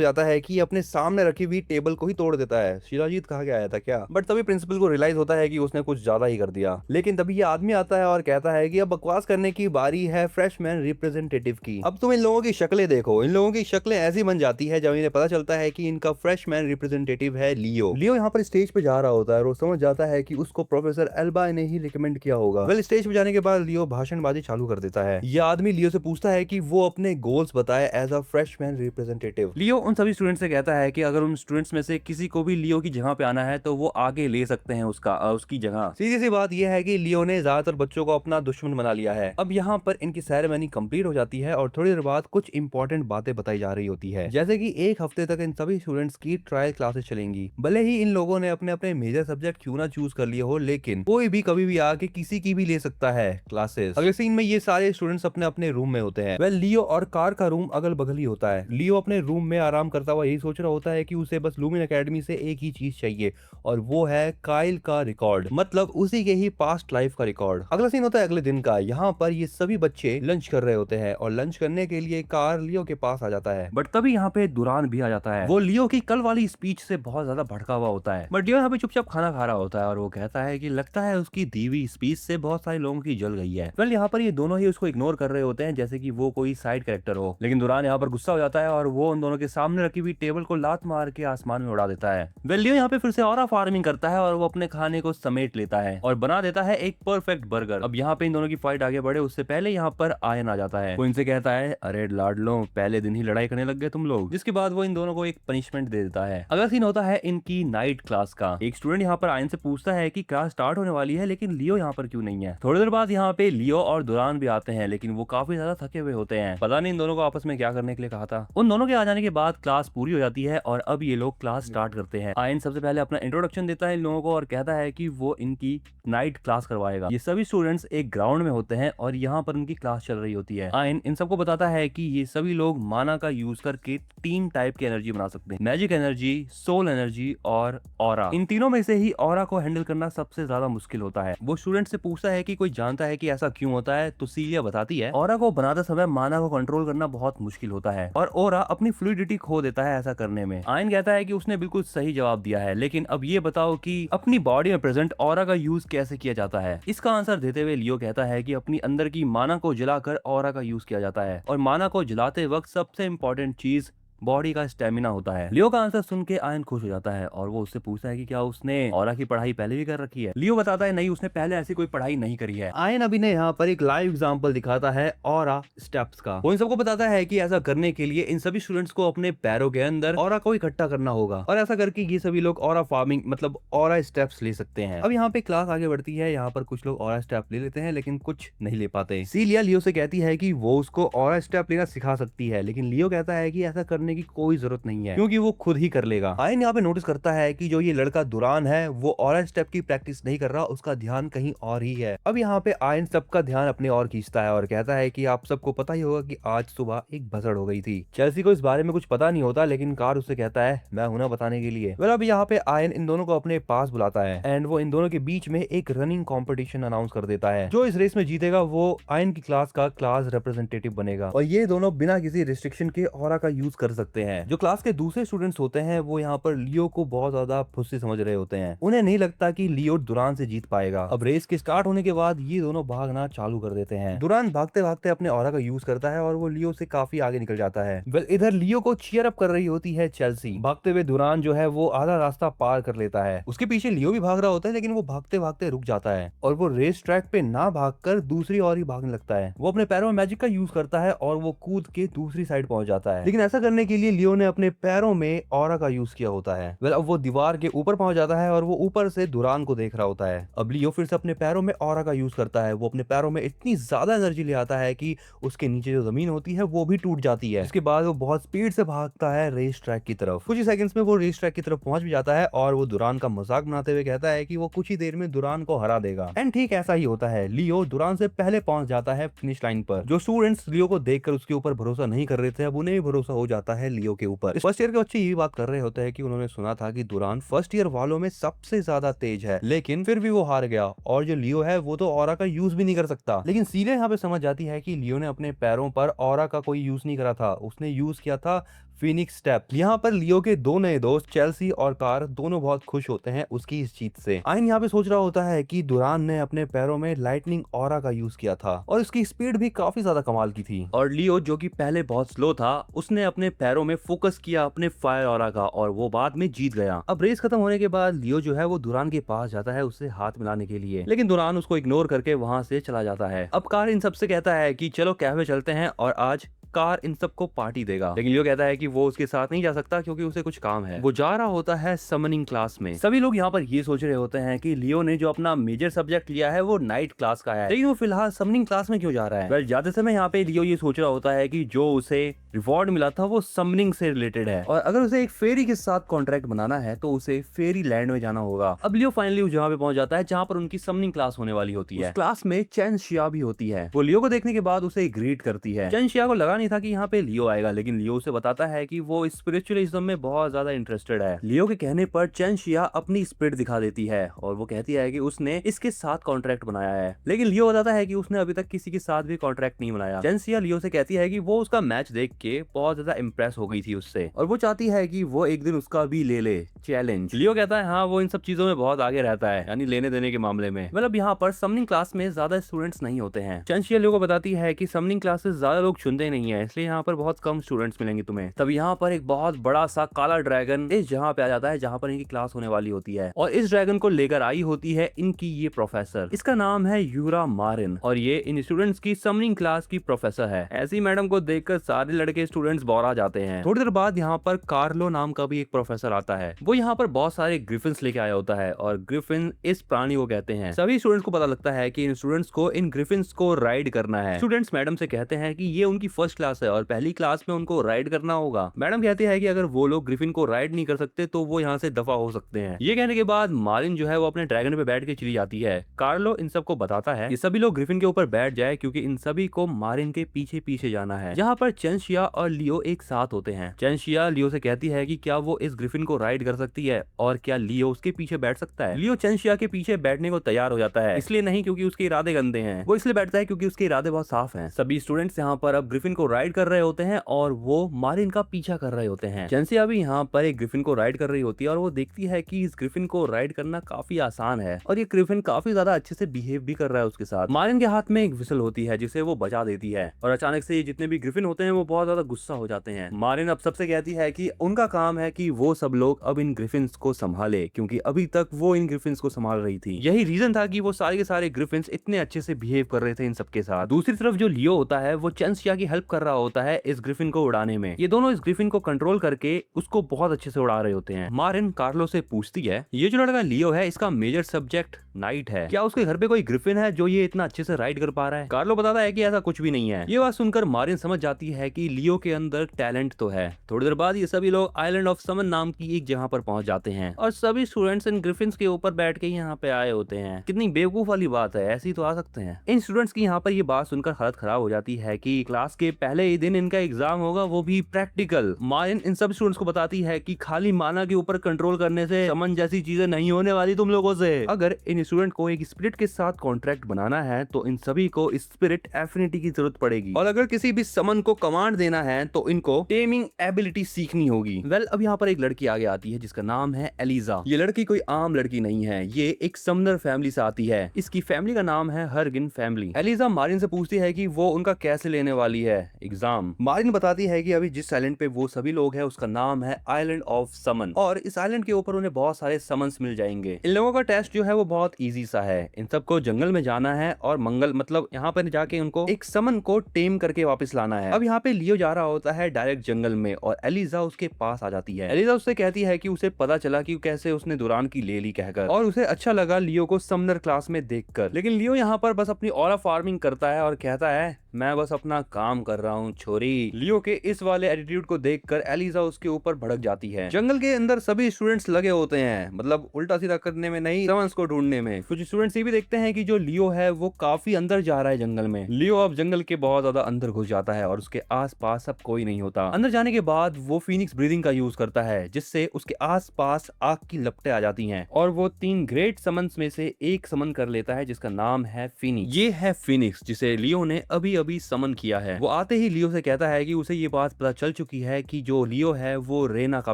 जाता है कि अपने सामने रखी हुई टेबल को ही तोड़ देता है। शिलाजीत कहा गया था क्या? बट तभी प्रिंसिपल को रियलाइज होता है कि उसने कुछ ज्यादा ही कर दिया। लेकिन तभी ये आदमी आता है और कहता है कि अब बकवास करने की बारी है फ्रेशमैन रिप्रेजेंटेटिव की। अब तुम इन लोगों की शक्लें देखो। इन लोगों की शक्लें ऐसी बन जाती है जब इन्हें पता चलता है कि इनका फ्रेशमैन रिप्रेजेंटेटिव है लियो। लियो यहाँ पर स्टेज पे जा रहा होता है और वो समझ जाता है कि उसको प्रोफेसर एल्बा ने ही रिकमेंड किया होगा। वेल स्टेज पे जाने के बाद लियो भाषणबाजी चालू कर देता है। ये आदमी लियो से पूछता है कि वो अपने गोल्स बताए एज अ फ्रेशमैन रिप्रेजेंटेटिव। लियो उन सभी स्टूडेंट्स से कहता है कि अगर उन स्टूडेंट्स में से किसी को भी लियो की जगह पे आना है तो वो आगे ले सकते हैं उसकी जगह। सीधी सी बात यह है कि लियो ने ज्यादातर बच्चों को अपना दुश्मन बना लिया है। अब यहाँ पर इनकी सेरेमनी कंप्लीट हो जाती है और थोड़ी देर बाद कुछ इंपॉर्टेंट बातें बताई जा रही होती है, जैसे कि एक हफ्ते तक इन सभी स्टूडेंट्स की ट्रायल क्लासेस चलेंगी। भले ही इन लोगों ने अपने अपने मेजर सब्जेक्ट क्यों ना चूज कर लिए हो, लेकिन कोई भी कभी भी आके किसी की भी ले सकता है क्लासेस। अगले सीन में ये सारे स्टूडेंट्स अपने अपने रूम में होते हैं। वेल, लियो और कार का रूम अगल बगल ही होता है। लियो अपने रूम में आराम करता हुआ यही सोच रहा होता है कि उसे बस लूमिन एकेडमी से एक ही चीज चाहिए, और वो है काइल का रिकॉर्ड, मतलब उसी के ही पास्ट लाइफ का रिकॉर्ड। अगला सीन होता है अगले दिन का। यहाँ पर ये सभी बच्चे लंच कर रहे होते हैं और लंच करने के लिए कार लियो के पास आ जाता है, बट तभी यहाँ पे दुरान भी आ जाता है। वो लियो की कल वाली स्पीच से बहुत ज्यादा भड़का हुआ होता है, बट लियो यहाँ पे चुपचाप खाना खा रहा होता है और वो कहता है कि लगता है उसकी दी हुई स्पीच से बहुत सारे लोगों की जल गई है। वेल, यहाँ पर ये दोनों ही उसको इग्नोर कर रहे होते हैं जैसे कि वो कोई साइड कैरेक्टर हो, लेकिन दुरान यहाँ पर गुस्सा हो जाता है और वो उन दोनों के सामने रखी हुई टेबल को लात मार के आसमान में उड़ा देता है। वेल, लियो यहाँ पे फिर से ऑरा फार्मिंग करता है और वो अपने खाने को समेट लेता है और बना देता है एक परफेक्ट बर्गर। अब यहाँ पे इन दोनों की फाइट आगे बढ़े उससे पहले यहाँ पर आयन आ जाता है। वो इनसे कहता है, अरे लाडलो, पहले दिन ही लड़ाई करने लग गए तुम लोग। जिसके बाद वो इन दोनों को एक पनिशमेंट दे देता है। अगला सीन होता है इनकी नाइट क्लास का। एक स्टूडेंट यहाँ पर आयन से पूछता है कि क्लास स्टार्ट होने वाली है, लेकिन लियो यहाँ पर क्यों नहीं है। थोड़ी देर बाद यहाँ पे लियो और दुरान भी आते हैं, लेकिन वो काफी ज्यादा थके हुए होते हैं। पता नहीं इन दोनों को आपस में क्या करने के लिए कहा था। उन दोनों के आ जाने के बाद क्लास पूरी हो जाती है और अब ये लोग क्लास स्टार्ट करते हैं। आयन सबसे पहले अपना इंट्रोडक्शन देता है इन लोगों को और कहता है कि वो इनकी नाइट क्लास करवाएगा। ये सभी स्टूडेंट्स एक ग्राउंड में होते हैं और यहाँ पर उनकी क्लास चल रही होती है। आयन इन सबको बताता है कि ये सभी लोग माना का यूज करके 3 टाइप की एनर्जी बना सकते हैं, मैजिक एनर्जी, सोल एनर्जी और ऑरा। इन तीनों में से ही ऑरा को हैंडल करना सबसे ज्यादा मुश्किल होता है। वो स्टूडेंट से पूछता है कि कोई जानता है कि ऐसा क्यों होता है, तो सीलिया बताती है ऑरा को बनाते समय माना को कंट्रोल करना बहुत मुश्किल होता है और ऑरा अपनी फ्लूइडिटी खो देता है ऐसा करने में। आयन कहता है कि उसने बिल्कुल सही जवाब दिया है, लेकिन अब ये बताओ कि अपनी बॉडी में प्रेजेंट ऑरा का यूज कैसे किया जाता है। इसका आंसर देते हुए लियो कहता है कि अपनी अंदर की माना को जलाकर ऑरा का यूज किया जाता है और माना को जलाते वक्त सबसे इंपॉर्टेंट चीज बॉडी का स्टेमिना होता है। लियो का आंसर सुन के आयन खुश हो जाता है और वो उससे पूछता है कि क्या उसने ऑरा की पढ़ाई पहले भी कर रखी है। लियो बताता है नहीं, उसने पहले ऐसी कोई पढ़ाई नहीं करी है। आयन अभी ने यहाँ पर एक लाइव एग्जांपल दिखाता है ऑरा स्टेप्स का। वो इन सबको बताता है कि ऐसा करने के लिए इन सभी स्टूडेंट्स को अपने पैरों के अंदर ऑरा को इकट्ठा करना होगा और ऐसा करके ये सभी लोग ऑरा फार्मिंग मतलब ऑरा स्टेप्स ले सकते हैं। अब यहाँ पे क्लास आगे बढ़ती है। यहाँ पर कुछ लोग ऑरा स्टेप ले लेते हैं लेकिन कुछ नहीं ले पाते। सीलिया लियो से कहती है कि वो उसको ऑरा स्टेप लेना सिखा सकती है, लेकिन लियो कहता है कि ऐसा करने की कोई जरूरत नहीं है क्योंकि वो खुद ही कर लेगा। आयन यहाँ पे नोटिस करता है कि जो ये लड़का दुरान है वो ऑरा स्टेप की प्रैक्टिस नहीं कर रहा, उसका ध्यान कहीं और ही है। अब यहाँ पे आयन सबका ध्यान अपने और खींचता है और कहता है कि आप सबको पता ही होगा कि आज सुबह एक भसड़ हो गई थी। चेल्सी को इस बारे में कुछ पता नहीं होता, लेकिन कार उससे कहता है मैं हूं ना बताने के लिए। वेल, अब यहाँ पे आयन इन दोनों को अपने पास बुलाता है एंड वो इन दोनों के बीच में एक रनिंग कॉम्पिटिशन अनाउंस कर देता है। जो इस रेस में जीतेगा वो आयन की क्लास का क्लास रिप्रेजेंटेटिव बनेगा और ये दोनों बिना किसी रिस्ट्रिक्शन के ऑरा का यूज कर सकते हैं। जो क्लास के दूसरे स्टूडेंट्स होते हैं वो यहाँ पर लियो को बहुत ज्यादा फुस्सी समझ रहे होते हैं। उन्हें नहीं लगता कि लियो दुरान से जीत पाएगा। अब रेस के स्टार्ट होने के बाद ये दोनों भागना चालू कर देते हैं। दुरान भागते भागते अपने ऑरा का यूज करता है और वो लियो से काफी आगे निकल जाता है। वेल, इधर लियो को चीयर अप कर रही होती है चेल्सी। भागते हुए दुरान जो है वो आधा रास्ता पार कर लेता है। उसके पीछे लियो भी भाग रहा होता है, लेकिन वो भागते भागते रुक जाता है और वो रेस ट्रैक पे ना भागकर दूसरी ओर ही भागने लगता है। वो अपने पैरों में मैजिक का यूज करता है और वो कूद के दूसरी साइड पहुंच जाता है, लेकिन ऐसा करने के लिए लियो ने अपने पैरों में ऑरा का यूज किया होता है। वेल, अब वो दीवार के ऊपर पहुंच जाता है और वो ऊपर से दुरान को देख रहा होता है। अब लियो फिर से अपने पैरों में ऑरा का यूज करता है। वो अपने पैरों में इतनी ज्यादा एनर्जी ले आता है कि उसके नीचे जो जमीन होती है वो भी टूट जाती है। इसके बाद वो बहुत स्पीड से भागता है रेस ट्रैक की तरफ। कुछ ही सेकंड्स में वो रेस ट्रैक की तरफ पहुंच भी जाता है और वो दुरान का मजाक बनाते हुए कहता है कि वो कुछ ही देर में दुरान को हरा देगा। एंड ठीक ऐसा ही होता है। लियो दुरान से पहले पहुंच जाता है फिनिश लाइन पर। जो स्टूडेंट्स लियो को देखकर उसके ऊपर भरोसा नहीं कर रहे थे, अब उन्हें भी भरोसा हो जाता है लियो के ऊपर। फर्स्ट ईयर के बच्चे यही बात कर रहे होते हैं कि उन्होंने सुना था कि दुरान फर्स्ट ईयर वालों में सबसे ज्यादा तेज है, लेकिन फिर भी वो हार गया और जो लियो है वो तो ऑरा का यूज भी नहीं कर सकता। लेकिन सीरिया यहाँ पे समझ जाती है कि लियो ने अपने पैरों पर ऑरा का कोई यूज नहीं करा था, उसने यूज किया था फिनिक्स स्टेप। यहाँ पर लियो के दो नए दोस्त चेल्सी और कार दोनों बहुत खुश होते हैं उसकी इस जीत से। आयन यहाँ पे सोच रहा होता है कि दुरान ने अपने पैरों में लाइटनिंग ऑरा का यूज किया था और उसकी स्पीड भी काफी ज्यादा कमाल की थी, और लियो जो कि पहले बहुत स्लो था उसने अपने पैरों में फोकस किया अपने फायर ऑरा का और वो बाद में जीत गया। अब रेस खत्म होने के बाद लियो जो है वो दुरान के पास जाता है उससे हाथ मिलाने के लिए, लेकिन दुरान उसको इग्नोर करके वहां से चला जाता है। अब कार इन सबसे कहता है कि चलो कैफे चलते हैं और आज कार इन सबको पार्टी देगा, लेकिन लियो कहता है कि वो उसके साथ नहीं जा सकता क्योंकि उसे कुछ काम है। वो जा रहा होता है समनिंग क्लास में। सभी लोग यहाँ पर ये सोच रहे होते हैं कि लियो ने जो अपना मेजर सब्जेक्ट लिया है वो नाइट क्लास का है, लेकिन वो फिलहाल समनिंग क्लास में क्यों जा रहा है? वेल, जाते समय यहाँ पे लियो ये सोच रहा होता है कि जो उसे रिवॉर्ड मिला था वो समनिंग से रिलेटेड है और अगर उसे एक फेरी के साथ कॉन्ट्रैक्ट बनाना है तो उसे फेरी लैंड में जाना होगा। अब लियो फाइनली उस जगह पे पहुंच जाता है जहाँ पर उनकी समनिंग क्लास होने वाली होती है। उस क्लास में चेन शिया भी होती है। वो लियो को देखने के बाद उसे ग्रीट करती है। चेन शिया को लगा नहीं था कि यहाँ पे लियो आएगा, लेकिन लियो उसे बताता है कि वो स्पिरिचुअलिज्म में बहुत ज्यादा इंटरेस्टेड है। लियो के कहने पर चेन शिया अपनी स्पिरिट दिखा देती है और वो कहती है कि उसने इसके साथ कॉन्ट्रैक्ट बनाया है, लेकिन लियो बताता है कि उसने अभी तक किसी के साथ भी कॉन्ट्रैक्ट नहीं बनाया। चेन शिया लियो से कहती है कि वो उसका मैच देख के बहुत ज्यादा इंप्रेस हो गई थी उससे और वो चाहती है कि वो एक दिन उसका भी ले ले चैलेंज। लियो कहता है हाँ, वो इन सब चीजों में बहुत आगे रहता है, यानी लेने देने के मामले में। मतलब यहाँ पर समनिंग क्लास में ज्यादा स्टूडेंट्स नहीं होते हैं। चेन शिया लियो को बताती है कि समनिंग क्लासेस ज्यादा लोग चुनते नहीं है, इसलिए यहाँ पर बहुत कम स्टूडेंट्स मिलेंगे तुम्हें। तब यहाँ पर एक बहुत बड़ा सा काला ड्रैगन इस जगह पे आ जाता है जहाँ पर इनकी क्लास होने वाली होती है और इस ड्रैगन को लेकर आई होती है इनकी ये प्रोफेसर। इसका नाम है यूरा मारिन और ये इन स्टूडेंट्स की समनिंग क्लास की प्रोफेसर है। ऐसी मैडम को देखकर सारे लड़के स्टूडेंट्स बोरा जाते हैं। थोड़ी देर बाद यहाँ पर कार्लो नाम का भी एक प्रोफेसर आता है। वो यहाँ पर बहुत सारे ग्रिफिन्स लेके आया होता है और ग्रिफिन इस प्राणी को कहते हैं। सभी स्टूडेंट्स को पता लगता है कि इन स्टूडेंट्स को इन ग्रिफिन्स को राइड करना है। स्टूडेंट्स मैडम से कहते हैं कि ये उनकी फर्स्ट क्लास है और पहली क्लास में उनको राइड करना होगा। मैडम कहती है कि अगर वो लोग ग्रिफिन को राइड नहीं कर सकते तो वो यहाँ से दफा हो सकते हैं। ये कहने के बाद मारिन जो है वो अपने ड्रैगन पे बैठ के चली जाती है। कार्लो इन सबको बताता है कि सभी लोग ग्रिफिन के ऊपर बैठ जाए क्योंकि इन सभी को मारिन के पीछे पीछे जाना है। जहाँ पर चेन शिया और लियो एक साथ होते हैं। चेन शिया लियो से कहती है कि क्या वो इस ग्रिफिन को राइड कर सकती है और क्या लियो उसके पीछे बैठ सकता है। लियो चेन शिया के पीछे बैठने को तैयार हो जाता है, इसलिए नहीं क्योंकि उसके इरादे गंदे हैं, वो इसलिए बैठता है क्योंकि उसके इरादे बहुत साफ हैं। सभी स्टूडेंट्स यहाँ पर अब ग्रिफिन को राइड कर रहे होते हैं और वो मारिन का पीछा कर रहे होते हैं। चेन शिया भी यहाँ पर एक ग्रिफिन को राइड कर रही होती है और वो देखती है कि इस ग्रिफिन को राइड करना काफी आसान है और ये ग्रिफिन काफी ज्यादा अच्छे से बिहेव भी कर रहा है उसके साथ। मारिन के हाथ में एक विसल होती है जिसे वो बजा देती है और अचानक से जितने भी ग्रिफिन होते हैं वो बहुत ज्यादा गुस्सा हो जाते हैं। मारिन अब सबसे कहती है कि उनका काम है कि वो सब लोग अब इन ग्रिफिन्स को संभाले क्योंकि अभी तक वो इन ग्रिफिन्स को संभाल रही थी। यही रीजन था कि वो सारे के सारे ग्रिफिन्स इतने अच्छे से बिहेव कर रहे थे इन सबके साथ। दूसरी तरफ जो लियो होता है वो चेन शिया की हेल्प कर रहा होता है इस ग्रिफिन को उड़ाने में। ये दोनों इस ग्रिफिन को कंट्रोल करके उसको बहुत अच्छे से उड़ा रहे होते हैं। मारिन कार्लो से पूछती है ये जो लड़का लियो है इसका मेजर सब्जेक्ट नाइट है, क्या उसके घर पे कोई ग्रिफिन है जो ये इतना अच्छे से राइड कर पा रहा है? कार्लो बताता है कि ऐसा कुछ भी नहीं है। ये बात सुनकर मारिन समझ जाती है कि लियो के अंदर टैलेंट तो है। थोड़ी देर बाद ये सभी लोग आइलैंड ऑफ समन नाम की एक जगह पर पहुंच जाते हैं और सभी स्टूडेंट्स इन ग्रिफिन्स के ऊपर बैठ के यहाँ पे आए होते हैं। कितनी बेवकूफ वाली बात है, ऐसी तो आ सकते हैं। इन स्टूडेंट्स की यहाँ पर ये बात सुनकर हालत खराब हो जाती है कि क्लास के पहले ही दिन इनका एग्जाम होगा, वो भी प्रैक्टिकल। मारिन इन सब स्टूडेंट्स को बताती है कि खाली माना के ऊपर कंट्रोल करने से समन जैसी चीजें नहीं होने वाली तुम लोगों से। अगर इन स्टूडेंट को एक स्पिरिट के साथ कॉन्ट्रैक्ट बनाना है तो इन सभी को स्पिरिट एफिनिटी की जरूरत पड़ेगी और अगर किसी भी समन को कमांड देना है तो इनको टेमिंग एबिलिटी सीखनी होगी। वेल, अब यहाँ पर एक लड़की आगे आती है जिसका नाम है एलिजा। ये लड़की कोई आम लड़की नहीं है, ये एक समनर फैमिली से आती है। इसकी फैमिली का नाम है हरगिन फैमिली। एलिजा मारिन से पूछती है कि वो उनका कैसे लेने वाली है एग्जाम। मारिन बताती है कि अभी जिस आइलैंड पे वो सभी लोग हैं उसका नाम है आइलैंड ऑफ समन और इस आइलैंड के ऊपर उन्हें बहुत सारे समन्स मिल जाएंगे। इन लोगों का टेस्ट जो है वो बहुत इजी सा है। इन सबको जंगल में जाना है और मंगल मतलब यहाँ पर जाके उनको एक समन को टेम करके वापस लाना है। अब यहाँ पे लियो जा रहा होता है डायरेक्ट जंगल में और एलिजा उसके पास आ जाती है। एलिजा उससे कहती है कि उसे पता चला कि कैसे उसने दुरान की ले ली कहकर और उसे अच्छा लगा लियो को समनर क्लास में देखकर। लेकिन लियो यहाँ पर बस अपनी ऑरा फार्मिंग करता है और कहता है मैं बस अपना काम कर रहा हूँ छोरी। लियो के इस वाले एटीट्यूड को देखकर एलिजा उसके ऊपर भड़क जाती है। जंगल के अंदर सभी स्टूडेंट्स लगे होते हैं, मतलब उल्टा सीधा करने में नहीं, समन्स को ढूंढने में। कुछ स्टूडेंट्स ये भी देखते हैं कि जो लियो है वो काफी अंदर जा रहा है जंगल में। लियो अब जंगल के बहुत ज्यादा अंदर घुस जाता है और उसके आस पास अब कोई नहीं होता। अंदर जाने के बाद वो फिनिक्स ब्रीदिंग का यूज करता है जिससे उसके आस पास आग की लपटें आ जाती हैं और वो 3 ग्रेट समन्स में से एक समन कर लेता है जिसका नाम है फिनिक्स। ये है फिनिक्स जिसे लियो ने अभी अभी समन किया है। वो आते ही लियो से कहता है कि उसे ये बात पता चल चुकी है कि जो लियो है वो रेना का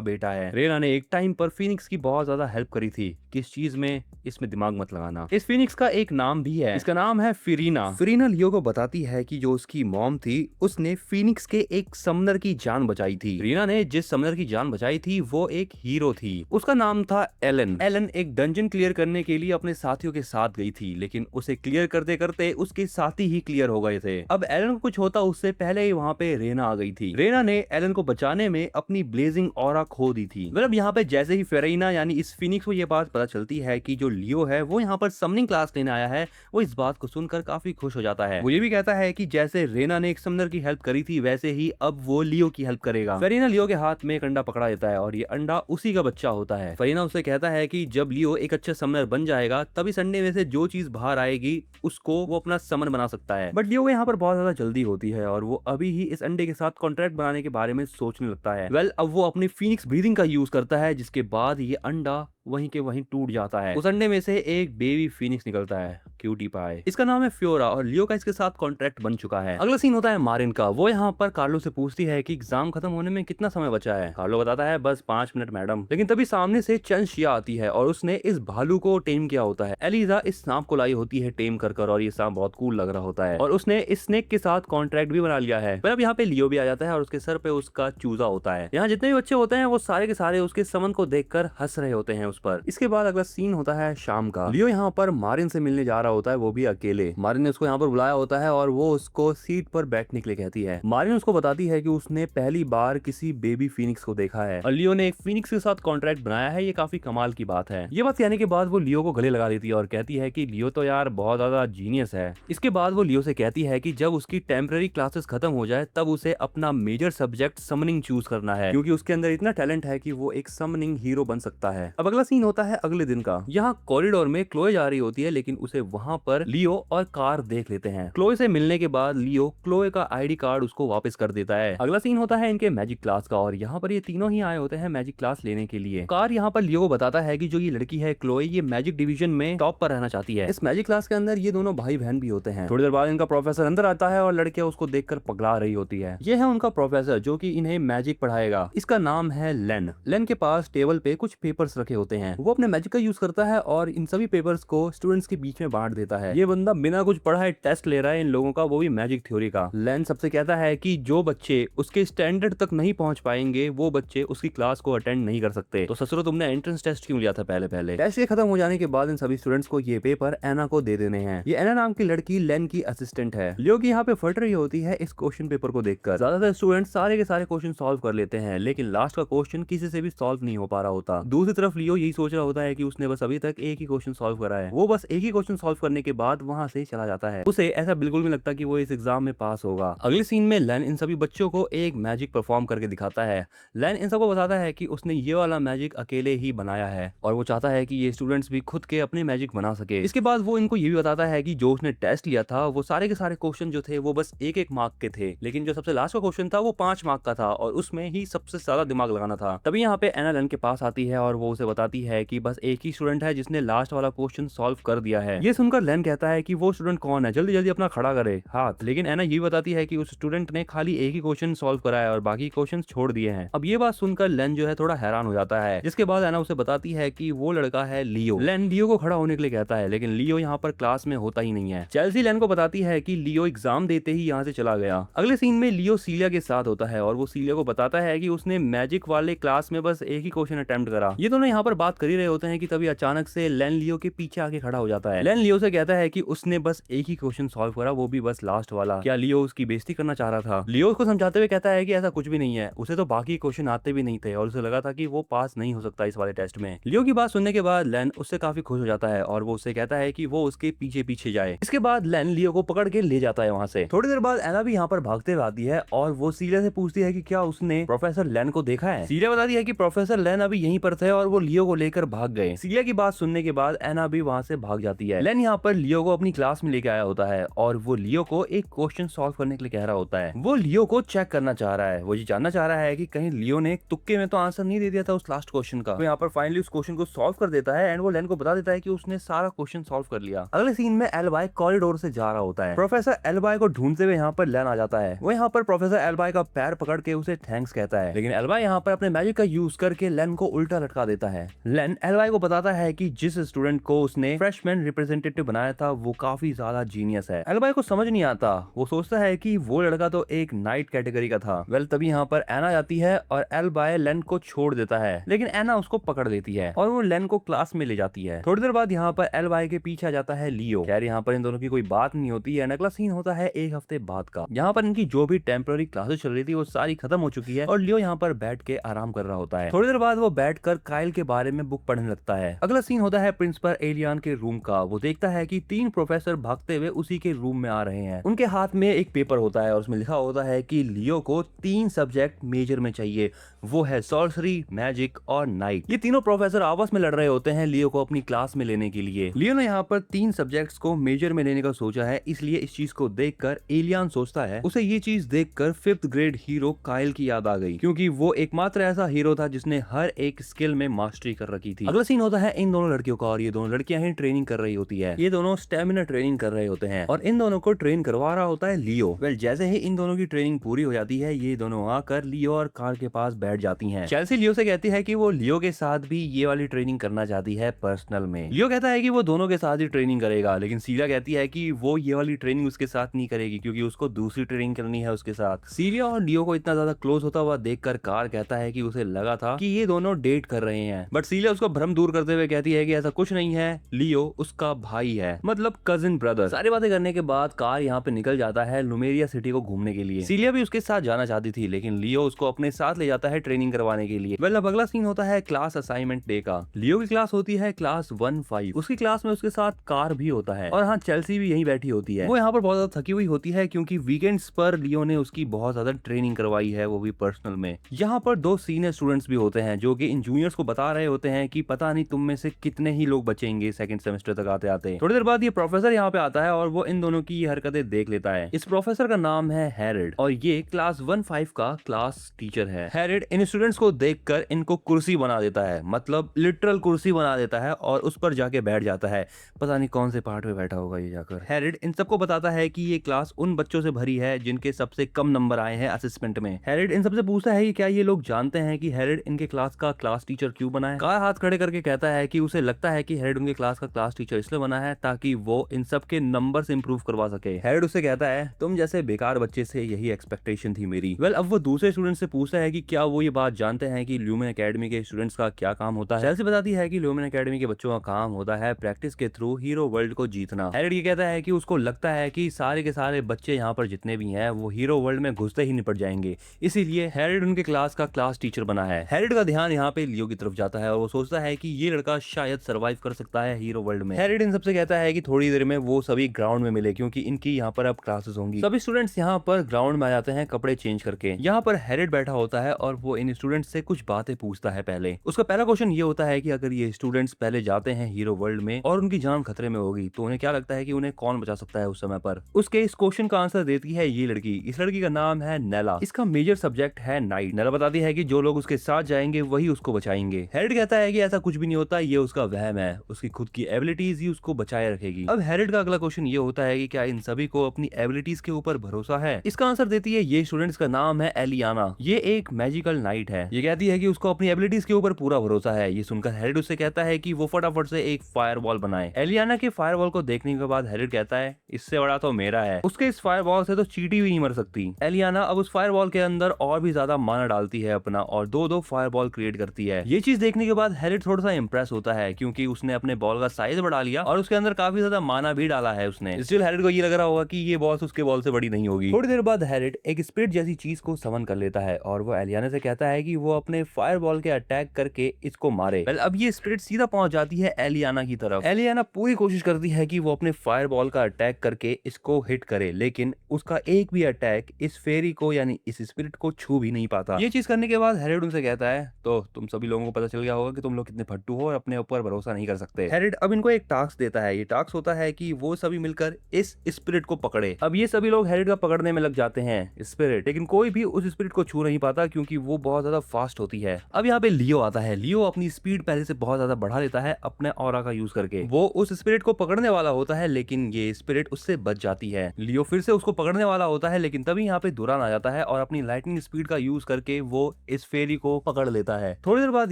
बेटा है। रेना ने एक टाइम पर फिनिक्स की बहुत ज्यादा हेल्प करी थी। किस चीज में, इसमें दिमाग मत लगाना। इस फिनिक्स का एक नाम भी है, इसका नाम है फिरीना। फिरीना लियो को बताती है कि जो उसकी मॉम थी उसने फिनिक्स के एक समनर की जान बचाई थी। रीना ने जिस समनर की जान बचाई थी वो एक हीरो थी, उसका नाम था एलन। एलन एक डंजन क्लियर करने के लिए अपने साथियों के साथ गई थी लेकिन उसे क्लियर करते करते उसके साथी ही क्लियर हो गए थे। अब एलन को कुछ होता उससे पहले ही वहाँ पे रेना आ गई थी। रेना ने एलन को बचाने में अपनी ब्लेजिंग ऑरा खो दी थी। मतलब यहाँ पे जैसे ही फेरेना यानी इस फिनिक्स को ये बात पता चलती है कि जो लियो है वो यहाँ पर समनिंग क्लास लेने आया है, वो इस बात को सुनकर काफी खुश हो जाता है। वो ये भी कहता है कि जैसे रेना ने एक समनर की हेल्प करी थी वैसे ही अब वो लियो की हेल्प करेगा। फेरेना लियो के हाथ में एक अंडा पकड़ा देता है और ये अंडा उसी का बच्चा होता है। फेरेना उसे कहता है कि जब लियो एक अच्छा समनर बन जाएगा तब इस अंडे में से जो चीज बाहर आएगी उसको वो अपना समन बना सकता है। बट लियो को यहाँ पर बहुत ज्यादा जल्दी होती है और वो अभी ही इस अंडे के साथ कॉन्ट्रैक्ट बनाने के बारे में सोचने लगता है। अब वो अपनी फिनिक्स ब्रीदिंग का यूज करता है, जिसके बाद ये अंडा वहीं के वहीं टूट जाता है। उस अंडे में से एक बेबी फिनिक्स निकलता है, क्यूटी पाई। इसका नाम है फ्योरा और लियो का इसके साथ कॉन्ट्रैक्ट बन चुका है। अगला सीन होता है मारिन का। वो यहाँ पर कार्लो से पूछती है कि एग्जाम खत्म होने में कितना समय बचा है। कार्लो बताता है बस 5 मिनट मैडम। लेकिन तभी सामने से चेन शिया आती है और उसने इस भालू को टेम किया होता है। एलिजा इस सांप को लाई होती है टेम कर और ये सांप बहुत कूल लग रहा होता है और उसने इस स्नेक के साथ कॉन्ट्रैक्ट भी बना लिया है। पर अब यहाँ पे लियो भी आ जाता है और उसके सर पे उसका चूजा होता है। यहाँ जितने भी बच्चे होते हैं वो सारे के सारे उसके समन को देखकर हंस रहे होते हैं उस पर। इसके बाद अगला सीन होता है शाम का। लियो यहाँ पर मारिन से मिलने जा रहा होता है, वो भी अकेले। मारिन ने उसको यहाँ पर बुलाया होता है और वो उसको सीट पर बैठने के लिए कहती है। मारिन उसको बताती है कि उसने पहली बार किसी बेबी फिनिक्स को देखा है और लियो ने एक फिनिक्स के साथ कॉन्ट्रैक्ट बनाया है। ये काफी कमाल की बात है। ये बात कहने के बाद वो लियो को गले लगा देती है और कहती है कि लियो तो यार बहुत ज्यादा जीनियस है। इसके बाद वो लियो से कहती है कि जब उसकी टेम्पररी क्लासेस खत्म हो जाए तब उसे अपना मेजर सब्जेक्ट समनिंग चूज करना है, क्योंकि उसके अंदर इतना टैलेंट है कि वो एक समनिंग हीरो बन सकता है। अब अगला सीन होता है अगले दिन का। यहाँ कॉरिडोर में क्लोए जा रही होती है लेकिन उसे वहां पर लियो और कार देख लेते हैं। क्लोए से मिलने के बाद लियो क्लोए का आईडी कार्ड उसको वापस कर देता है। अगला सीन होता है इनके मैजिक क्लास का और यहाँ पर ये तीनों ही आए होते हैं मैजिक क्लास लेने के लिए। कार यहाँ पर लियो को बताता है कि जो ये लड़की है क्लोए, ये मैजिक डिवीजन में टॉप पर रहना चाहती है। इस मैजिक क्लास के अंदर ये दोनों भाई बहन भी होते हैं। थोड़ी देर बाद इनका प्रोफेसर अंदर आता है और लड़कियां उसको देखकर पगला रही होती है। ये है उनका प्रोफेसर जो कि इन्हें मैजिक पढ़ाएगा। इसका नाम है लेन। लेन के पास टेबल पे कुछ पेपर्स रखे होते हैं। वो अपने मैजिक का यूज करता है और इन सभी पेपर्स को स्टूडेंट्स के बीच में बांट देता है। ये बंदा बिना कुछ पढ़ाए टेस्ट ले रहा है इन लोगों का, वो भी मैजिक थ्योरी का। लेन सबसे कहता है कि जो बच्चे उसके स्टैंडर्ड तक नहीं पहुंच पाएंगे वो बच्चे उसकी क्लास को अटेंड नहीं कर सकते। तो ससुरो तुमने एंट्रेंस टेस्ट क्यों लिया था पहले? टेस्ट के खत्म हो जाने के बाद इन सभी स्टूडेंट्स को ये पेपर एना को दे देने हैं। ये एना नाम की लड़की लेन की असिस्टेंट है। लियो की यहाँ पे फट रही होती है इस क्वेश्चन पेपर को देखकर। ज्यादातर स्टूडेंट सारे के सारे क्वेश्चन सॉल्व कर लेते हैं लेकिन लास्ट का क्वेश्चन किसी से भी सॉल्व नहीं हो पा रहा होता। दूसरी तरफ लियो यही सोच रहा होता है कि उसने बस अभी तक एक ही क्वेश्चन सॉल्व करा है। वो बस एक ही क्वेश्चन सॉल्व करने के बाद वहां से चला जाता है। उसे ऐसा बिल्कुल भी लगता कि वो इस एग्जाम में पास होगा। अगले सीन में लेन इन सभी बच्चों को एक मैजिक परफॉर्म करके दिखाता है। लेन इन सबको बताता है कि उसने ये वाला मैजिक अकेले ही बनाया है और वो चाहता है कि ये स्टूडेंट्स भी खुद के अपने मैजिक बना सके। इसके बाद वो इनको ये भी बताता है कि जो उसने टेस्ट लिया था वो सारे के सारे क्वेश्चन जो थे वो बस 1-1 मार्क के थे, लेकिन जो सबसे लास्ट का क्वेश्चन था वो 5 मार्क का था और उसमें ही सबसे ज्यादा दिमाग लगाना था। तभी यहाँ पे एना लेन के पास आती है और वो उसे बताती है कि बस एक ही स्टूडेंट है जिसने लास्ट वाला क्वेश्चन सॉल्व कर दिया है। ये सुनकर लेन कहता है कि वो स्टूडेंट कौन है, जल्दी जल्दी अपना खड़ा करे हाथ। लेकिन एना ये बताती है कि उस स्टूडेंट ने खाली एक ही क्वेश्चन सॉल्व करा है और बाकी क्वेश्चन छोड़ दिए हैं। अब ये बात सुनकर लेन जो है थोड़ा हैरान हो जाता है, जिसके बाद एना उसे बताती है कि वो लड़का है लियो। लेन लियो को खड़ा होने के लिए कहता है लेकिन लियो यहाँ पर क्लास में होता ही नहीं है। चेल्सी लेन को बताती है कि लियो एग्जाम देते ही यहाँ से चला गया। अगले सीन में लियो सीलिया के साथ होता है और वो सीलिया को बताता है कि उसने मैजिक वाले क्लास में बस एक ही क्वेश्चन अटेम्प्ट करा। ये दोनों यहाँ पर बात कर ही रहे होते हैं कि तभी अचानक से लेन लियो के पीछे आके खड़ा हो जाता है। लेन लियो से कहता है कि उसने बस एक ही क्वेश्चन सॉल्व करा, वो भी बस लास्ट वाला। क्या लियो उसकी बेइज्जती करना चाह रहा था? लियो उसको समझाते हुए कहता है कि ऐसा कुछ भी नहीं है, उसे तो बाकी क्वेश्चन आते भी नहीं थे और उसे लगा था कि वो पास नहीं हो सकता इस वाले टेस्ट में। लियो की बात सुनने के बाद लेन उससे काफी खुश हो जाता है और वो उससे कहता है कि वो उसके पीछे पीछे जाए। इसके बाद लेन लियो को पकड़ के ले जाता है वहां से। थोड़ी देर बाद एना भी यहाँ पर भागते हुए आती है और वो सीलिया से पूछती है कि क्या उसने प्रोफेसर लेन को देखा है। सीलिया बताती है कि प्रोफेसर लेन अभी यहीं पर थे और वो लियो को लेकर भाग गए। सीलिया की बात सुनने के बाद एना भी वहां से भाग जाती है। लेन यहाँ पर लियो को अपनी क्लास में लेके आया होता है और वो लियो को एक क्वेश्चन सॉल्व करने के लिए कह रहा होता है। वो लियो को चेक करना चाह रहा है, वो ये जानना चाह रहा है कि कहीं लियो ने तुक्के में तो आंसर नहीं दे दिया था उस लास्ट क्वेश्चन का। तो यहाँ पर फाइनली उस क्वेश्चन को सॉल्व कर देता है एंड वो लेन को बता देता है कि उसने सारा क्वेश्चन सॉल्व कर लिया। अगले सीन में एल्बाई कॉरिडोर से जा रहा होता है। प्रोफेसर एल्बाई को ढूंढते हुए यहाँ पर लेन आ जाता है। वो यहाँ पर प्रोफेसर एल्बाई का पैर पकड़ के उसे थैंक्स कहता है, लेकिन एल्बाई यहाँ पर अपने मैजिक का यूज करके लेन को उल्टा लटका देता है। लेन एल्बाई को बताता है कि जिस स्टूडेंट को उसने फ्रेशमैन रिप्रेजेंटेटिव बनाया था वो काफी ज्यादा जीनियस है। एल्बाई को समझ नहीं आता, वो सोचता है कि वो लड़का तो एक नाइट कैटेगरी का था। वेल तभी यहाँ पर एना जाती है और एल्बाई लेन को छोड़ देता है, लेकिन एना उसको पकड़ लेती है और वो लेन को क्लास में ले जाती है। थोड़ी देर बाद यहाँ पर एल्बाई के पीछे आ जाता है लियो। खैर यहाँ पर इन दोनों की कोई बात नहीं होती है। अगला सीन होता है एक हफ्ते बाद का। यहाँ पर इनकी जो भी टेम्पररी क्लासेस चल रही थी वो सारी खत्म हो चुकी है और लियो यहाँ पर बैठ के आराम कर रहा होता है। थोड़ी देर बाद वो बैठकर काइल के बारे में बुक पढ़ने लगता है। अगला सीन होता है प्रिंसिपल एलियन के रूम का। वो देखता है कि 3 प्रोफेसर भागते हुए उसी के रूम में आ रहे हैं। उनके हाथ में एक पेपर होता है और उसमें लिखा होता है कि लियो को 3 सब्जेक्ट मेजर में चाहिए, वो है सॉर्सरी, मैजिक और नाइट। ये तीनों प्रोफेसर आपस में लड़ रहे होते हैं लियो को अपनी क्लास में लेने के लिए। लियो ने यहाँ पर 3 सब्जेक्ट्स को मेजर में लेने का सोचा है, इसलिए इस चीज को देखकर एलियन सोचता है, उसे ये चीज देखकर 5th ग्रेड हीरो काइल की याद आ गई, क्योंकि वो एकमात्र ऐसा हीरो था जिसने हर एक स्किल में मास्टरी कर रखी थी। अगला सीन होता है इन दोनों लड़कियों का और ये दोनों लड़कियां ही ट्रेनिंग कर रही होती है। ये दोनों स्टेमिना ट्रेनिंग कर रहे होते हैं और इन दोनों को ट्रेन करवा रहा होता है लियो। जैसे ही इन दोनों की ट्रेनिंग पूरी हो जाती है, ये दोनों आकर लियो और कार के पास बैठ जाती हैं। चेल्सी लियो से कहती है कि वो लियो के साथ भी ये वाली ट्रेनिंग करना चाहती है पर्सनल में। लियो कहता है कि वो दोनों के साथ ही ट्रेनिंग करेगा, लेकिन सीलिया कहती है कि वो ये वाली ट्रेनिंग उसके साथ नहीं करेगी क्योंकि उसको दूसरी ट्रेनिंग करनी है उसके साथ। सीलिया और लियो को इतना ज्यादा क्लोज होता हुआ देखकर कार कहता है कि उसे लगा था कि ये दोनों डेट कर रहे हैं, बट सीलिया उसको भ्रम दूर करते हुए कहती है कि ऐसा कुछ नहीं है, लियो उसका भाई है, मतलब कजिन ब्रदर। सारी बातें करने के बाद कार यहाँ पे निकल जाता है लुमेरिया सिटी को घूमने के लिए। सीलिया भी उसके साथ जाना चाहती थी, लेकिन लियो उसको अपने साथ ले जाता है ट्रेनिंग करवाने के लिए। अब अगला सीन होता है क्लास असाइनमेंट डे का। लियो की क्लास होती है क्लास 1-5। उसकी क्लास में उसके साथ कार भी होता है और हाँ, चेल्सी भी यहीं बैठी होती है। वो यहाँ पर बहुत ज्यादा थकी हुई होती है क्योंकि वीकेंड्स पर लियो ने उसकी बहुत ज्यादा ट्रेनिंग करवाई है, वो भी पर्सनल में। यहाँ पर 2 सीनियर स्टूडेंट्स भी होते हैं जो कि इन जूनियर्स को बता रहे होते हैं कि पता नहीं तुम में से कितने ही लोग बचेंगे सेकंड सेमेस्टर तक आते आते। थोड़ी देर बाद ये प्रोफेसर यहाँ पे आता है और वो इन दोनों की हरकतें देख लेता है। इस प्रोफेसर का नाम है हैरिड और ये क्लास 1-5 का क्लास टीचर है। हैरिड इन स्टूडेंट्स को देखकर इनको कुर्सी बना देता है, मतलब लिटरल कुर्सी बना देता है और उस पर जाके बैठ जाता है। पता नहीं कौन से पार्ट में बैठा होगा ये जाकर। हैरिड इन सबको बताता है कि ये क्लास उन बच्चों से भरी है जिनके सबसे कम नंबर आए हैं असेसमेंट में। हैरिड इन सबसे पूछता है कि क्या ये लोग जानते हैं कि हैरिड इनके क्लास का क्लास टीचर क्यों बना है। कार हाथ खड़े करके कहता है कि उसे लगता है कि हैरिड उनके क्लास का क्लास टीचर इसलिए बना है ताकि वो इन सब के नंबर्स इंप्रूव करवा सके। हैरिड उसे कहता है तुम जैसे बेकार बच्चे से यही एक्सपेक्टेशन थी मेरी। अब वो दूसरे स्टूडेंट से पूछता है कि क्या वो ये बात जानते हैं कि ल्यूमेन एकेडमी के स्टूडेंट्स का क्या काम होता है। चेल्सी बताती है कि ल्यूमेन एकेडमी के बच्चों का काम होता है प्रैक्टिस के थ्रू हीरो वर्ल्ड को जीतना। हैरिड ये कहता है कि उसको लगता है कि सारे के सारे बच्चे यहाँ पर जितने भी हैं वो हीरो वर्ल्ड में घुसते ही निपट जाएंगे, इसीलिए हैरिड उनके क्लास का क्लास टीचर बना है। हैरिड का ध्यान यहाँ पे लियो की तरफ जाता है और वो सोचता है कि ये लड़का शायद सरवाइव कर सकता है हीरो वर्ल्ड में। हैरिड इन सबसे कहता है कि थोड़ी देर में वो सभी ग्राउंड में मिले क्योंकि इनकी यहाँ पर अब क्लासेस होंगी। सभी स्टूडेंट्स यहाँ पर ग्राउंड में आ जाते हैं कपड़े चेंज करके। यहाँ पर हैरिड बैठा होता है और वो इन स्टूडेंट्स से कुछ बातें पूछता है। पहले उसका पहला क्वेश्चन ये होता है कि अगर ये स्टूडेंट्स पहले जाते हैं हीरो वर्ल्ड में और उनकी जान खतरे में होगी तो उन्हें क्या लगता है कि उन्हें कौन बचा सकता है उस समय पर। उसके इस क्वेश्चन का आंसर देती है ये लड़की। इस लड़की का नाम है नेला। इसका मेजर सब्जेक्ट है नाइट। नेला बताती है कि जो लोग उसके साथ जाएंगे वही उसको बचाएंगे। हैरिड कहता है कि ऐसा कुछ भी नहीं होता, ये उसका वहम है, उसकी खुद की एबिलिटीज ही उसको बचाए रखेगी। अब हैरिड का अगला क्वेश्चन ये होता है कि क्या इन सभी को अपनी एबिलिटीज के ऊपर भरोसा है। इसका आंसर देती है ये स्टूडेंट्स का नाम है एलियाना। ये एक मैजिकल नाइट है। ये कहती है कि उसको अपनी एबिलिटीज के ऊपर पूरा भरोसा है। ये सुनकर हैरिड उससे कहता है कि वो फटाफट से एक फायरवॉल बनाए। एलियाना के फायरवॉल को देखने के बाद हैरिड कहता है इससे बड़ा तो मेरा है। उसके इस फायरवॉल से तो चींटी भी नहीं मर सकती। एलियाना अब उस फायरवॉल के अंदर और भी ज्यादा माना डालती है अपना और 2-2 फायरबॉल क्रिएट करती है। ये चीज देखने के बाद हैरिड थोड़ा सा इंप्रेस होता है क्योंकि उसने अपने बॉल का साइज बढ़ा लिया और उसके अंदर काफी ज्यादा माना भी डाला है उसने। स्टिल हैरिड को ये लग रहा होगा कि ये बॉल उसके बॉल से बड़ी नहीं होगी। थोड़ी देर बाद हैरिड एक स्पिरिट जैसी चीज को समन कर लेता है और वो एलियाना से कहता है कि वो अपने फायरबॉल के अटैक करके इसको मारे। अब ये स्पिरिट सीधा पहुंच जाती है एलियाना की तरफ। एलियाना पूरी कोशिश करती है कि वो अपने फायरबॉल का अटैक करके इसको हिट करे, लेकिन उसका एक भी अटैक इस फेरी को यानी इस स्पिरिट को छू भी नहीं पाता। ये चीज करने के बाद हैरिड उनसे कहता है तो तुम सभी लोगों को पता चल गया होगा कि तुम लोग कितने फट्टू हो और अपने ऊपर भरोसा नहीं कर सकते। हैरिड अब इनको एक टास्क देता है। ये टास्क होता है कि वो सभी मिलकर इस स्पिरिट को पकड़े। अब ये सभी लोग हैरिड का पकड़ने में लग जाते हैं स्पिरिट, लेकिन कोई भी उस स्पिरिट को छू नहीं पाता क्योंकि वो बहुत ज्यादा फास्ट होती है। अब यहाँ पे लियो आता है। लियो अपनी स्पीड पहले से बहुत ज्यादा बढ़ा लेता है अपने ऑरा का यूज करके। वो उस स्पिरिट को पकड़ने वाला होता है लेकिन ये स्पिरिट उससे बच जाती है। लियो फिर से उसको पकड़ने वाला होता है लेकिन तभी यहाँ पे दुरान आ जाता है और अपनी लाइटनिंग स्पीड का यूज करके वो इस फेरी को पकड़ लेता है। थोड़ी देर बाद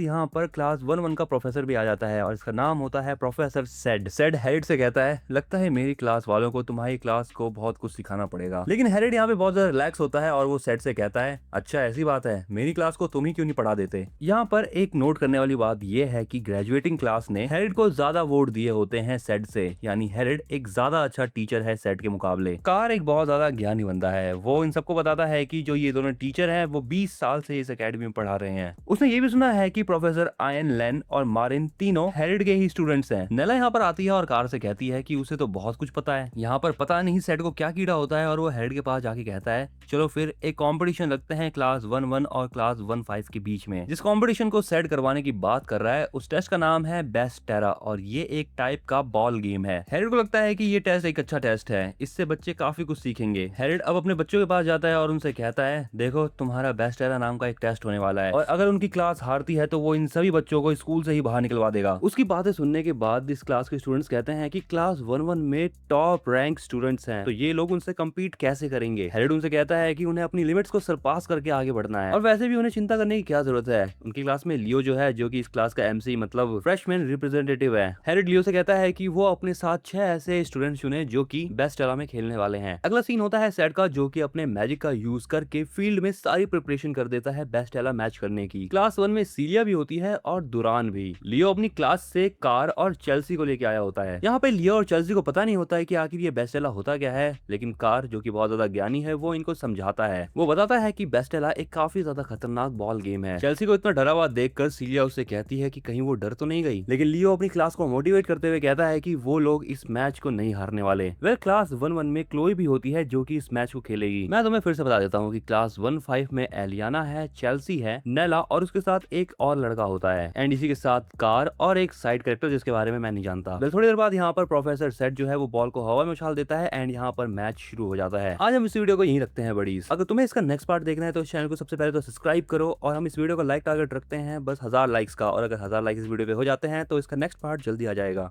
यहाँ पर क्लास 1-1 का प्रोफेसर भी आ जाता है और इसका नाम होता है प्रोफेसर सेड। सेड हैरिड से कहता है लगता है मेरी क्लास वालों को तुम्हारी क्लास को बहुत कुछ सिखाना पड़ेगा। लेकिन हैरिड यहाँ पे बहुत ज्यादा रिलैक्स होता है और वो सेड से कहता है अच्छा ऐसी बात है, मेरी क्लास को तुम ही क्यों नहीं पढ़ा देते। यहाँ पर एक नोट करने वाली बात यह है कि ग्रेजुएटिंग क्लास ने हैरिड को ज्यादा वोट दिए होते हैं सेड से, यानी हैरिड एक ज्यादा अच्छा टीचर है सेड के मुकाबले। कार एक बहुत ज्यादा ज्ञानी बंदा है। वो इन सबको बताता है कि जो ये दोनों टीचर हैं वो 20 साल से इस एकेडमी में पढ़ा रहे हैं। उसने ये भी सुना है कि प्रोफेसर आयन लेन और मारिन तीनों हेरिड के ही स्टूडेंट्स हैं। नेला यहाँ पर आती है और कार से कहती है कि उसे तो बहुत कुछ पता है। यहाँ पर पता नहीं सेट को क्या कीड़ा होता है और वो हेरिड के पास जाके कहता है चलो फिर एक कंपटीशन रखते हैं क्लास 1-1 और क्लास 1-5 के बीच में। जिस कंपटीशन को सेट करवाने की बात कर रहा है उस टेस्ट का नाम है बेस्ट टेरा और ये एक टाइप का बॉल गेम है। हेरिड को लगता है कि ये टेस्ट एक अच्छा टेस्ट है, इससे बच्चे काफी कुछ सीखेंगे। हेरिड अब अपने बच्चों के पास जाता है और उनसे कहता है देखो तुम्हारा बेस्ट टेरा नाम का एक टेस्ट होने वाला है और अगर उनकी क्लास हारती है तो वो इन सभी बच्चों को स्कूल से ही बाहर निकलवा देगा। उसकी बातें सुनने के बाद इस क्लास के स्टूडेंट्स कहते हैं कि क्लास 1-1 में टॉप रैंक स्टूडेंट्स हैं तो ये लोग उनसे कम्पीट कैसे करेंगे। हेरिड उनसे कहता है कि उन्हें अपनी लिमिट्स को सरपास करके आगे बढ़ना है और वैसे भी उन्हें चिंता करने की क्या जरूरत है। उनकी क्लास में लियो जो है जो कि इस क्लास का एमसी मतलब फ्रेशमैन रिप्रेजेंटेटिव है। हेरिड लियो से कहता है कि वो अपने साथ 6 ऐसे स्टूडेंट्स चुने जो कि बेस्ट टेरा में खेलने वाले हैं। अगला सीन होता है सेट का जो कि अपने मैजिक का यूज करके फील्ड में सारी प्रिपरेशन कर देता है बेस्ट टेरा मैच करने की। क्लास 1 में सीलिया भी होती है और दुरान भी। लियो अपनी क्लास से कार और चेल्सी को लेके आया होता है। यहाँ पे लियो और चेल्सी को पता नहीं होता है कि आखिर ये बेस्ट टेरा होता क्या है, लेकिन कार जो कि बहुत ज्यादा ज्ञानी है वो इनको समझाता है। वो बताता है कि बेस्ट टेरा एक काफी ज्यादा खतरनाक बॉल गेम है। चेल्सी को इतना डरा हुआ देखकर सीलिया उससे कहती है कि कहीं वो डर तो नहीं गई, लेकिन लियो अपनी क्लास को मोटिवेट करते हुए कहता है कि वो लोग इस मैच को नहीं हारने वाले। वेल क्लास 1-1 में क्लोई भी होती है जो कि इस मैच को खेलेगी। मैं तुम्हें फिर से बता देता हूँ कि क्लास 1-5 में एलियाना है, चेल्सी है, नेला और उसके साथ एक और लड़का होता है एंड इसी के साथ कार और एक साइड कैरेक्टर जिसके बारे में मैं नहीं जानता। वेल थोड़ी देर बाद यहाँ पर प्रोफेसर सेट जो है वो बॉल को हवा में उछाल देता है एंड यहाँ पर मैच शुरू हो जाता है। आज हम इस वीडियो को यहीं रखते हैं बड़ीज। अगर तुम्हें इसका नेक्स्ट पार्ट देखना है तो इस चैनल को सबसे पहले तो सब्सक्राइब करो और हम इस वीडियो को लाइक टारगेट रखते हैं बस 1000 लाइक्स का और अगर 1000 लाइक इस वीडियो पे हो जाते हैं तो इसका नेक्स्ट पार्ट जल्दी आ जाएगा।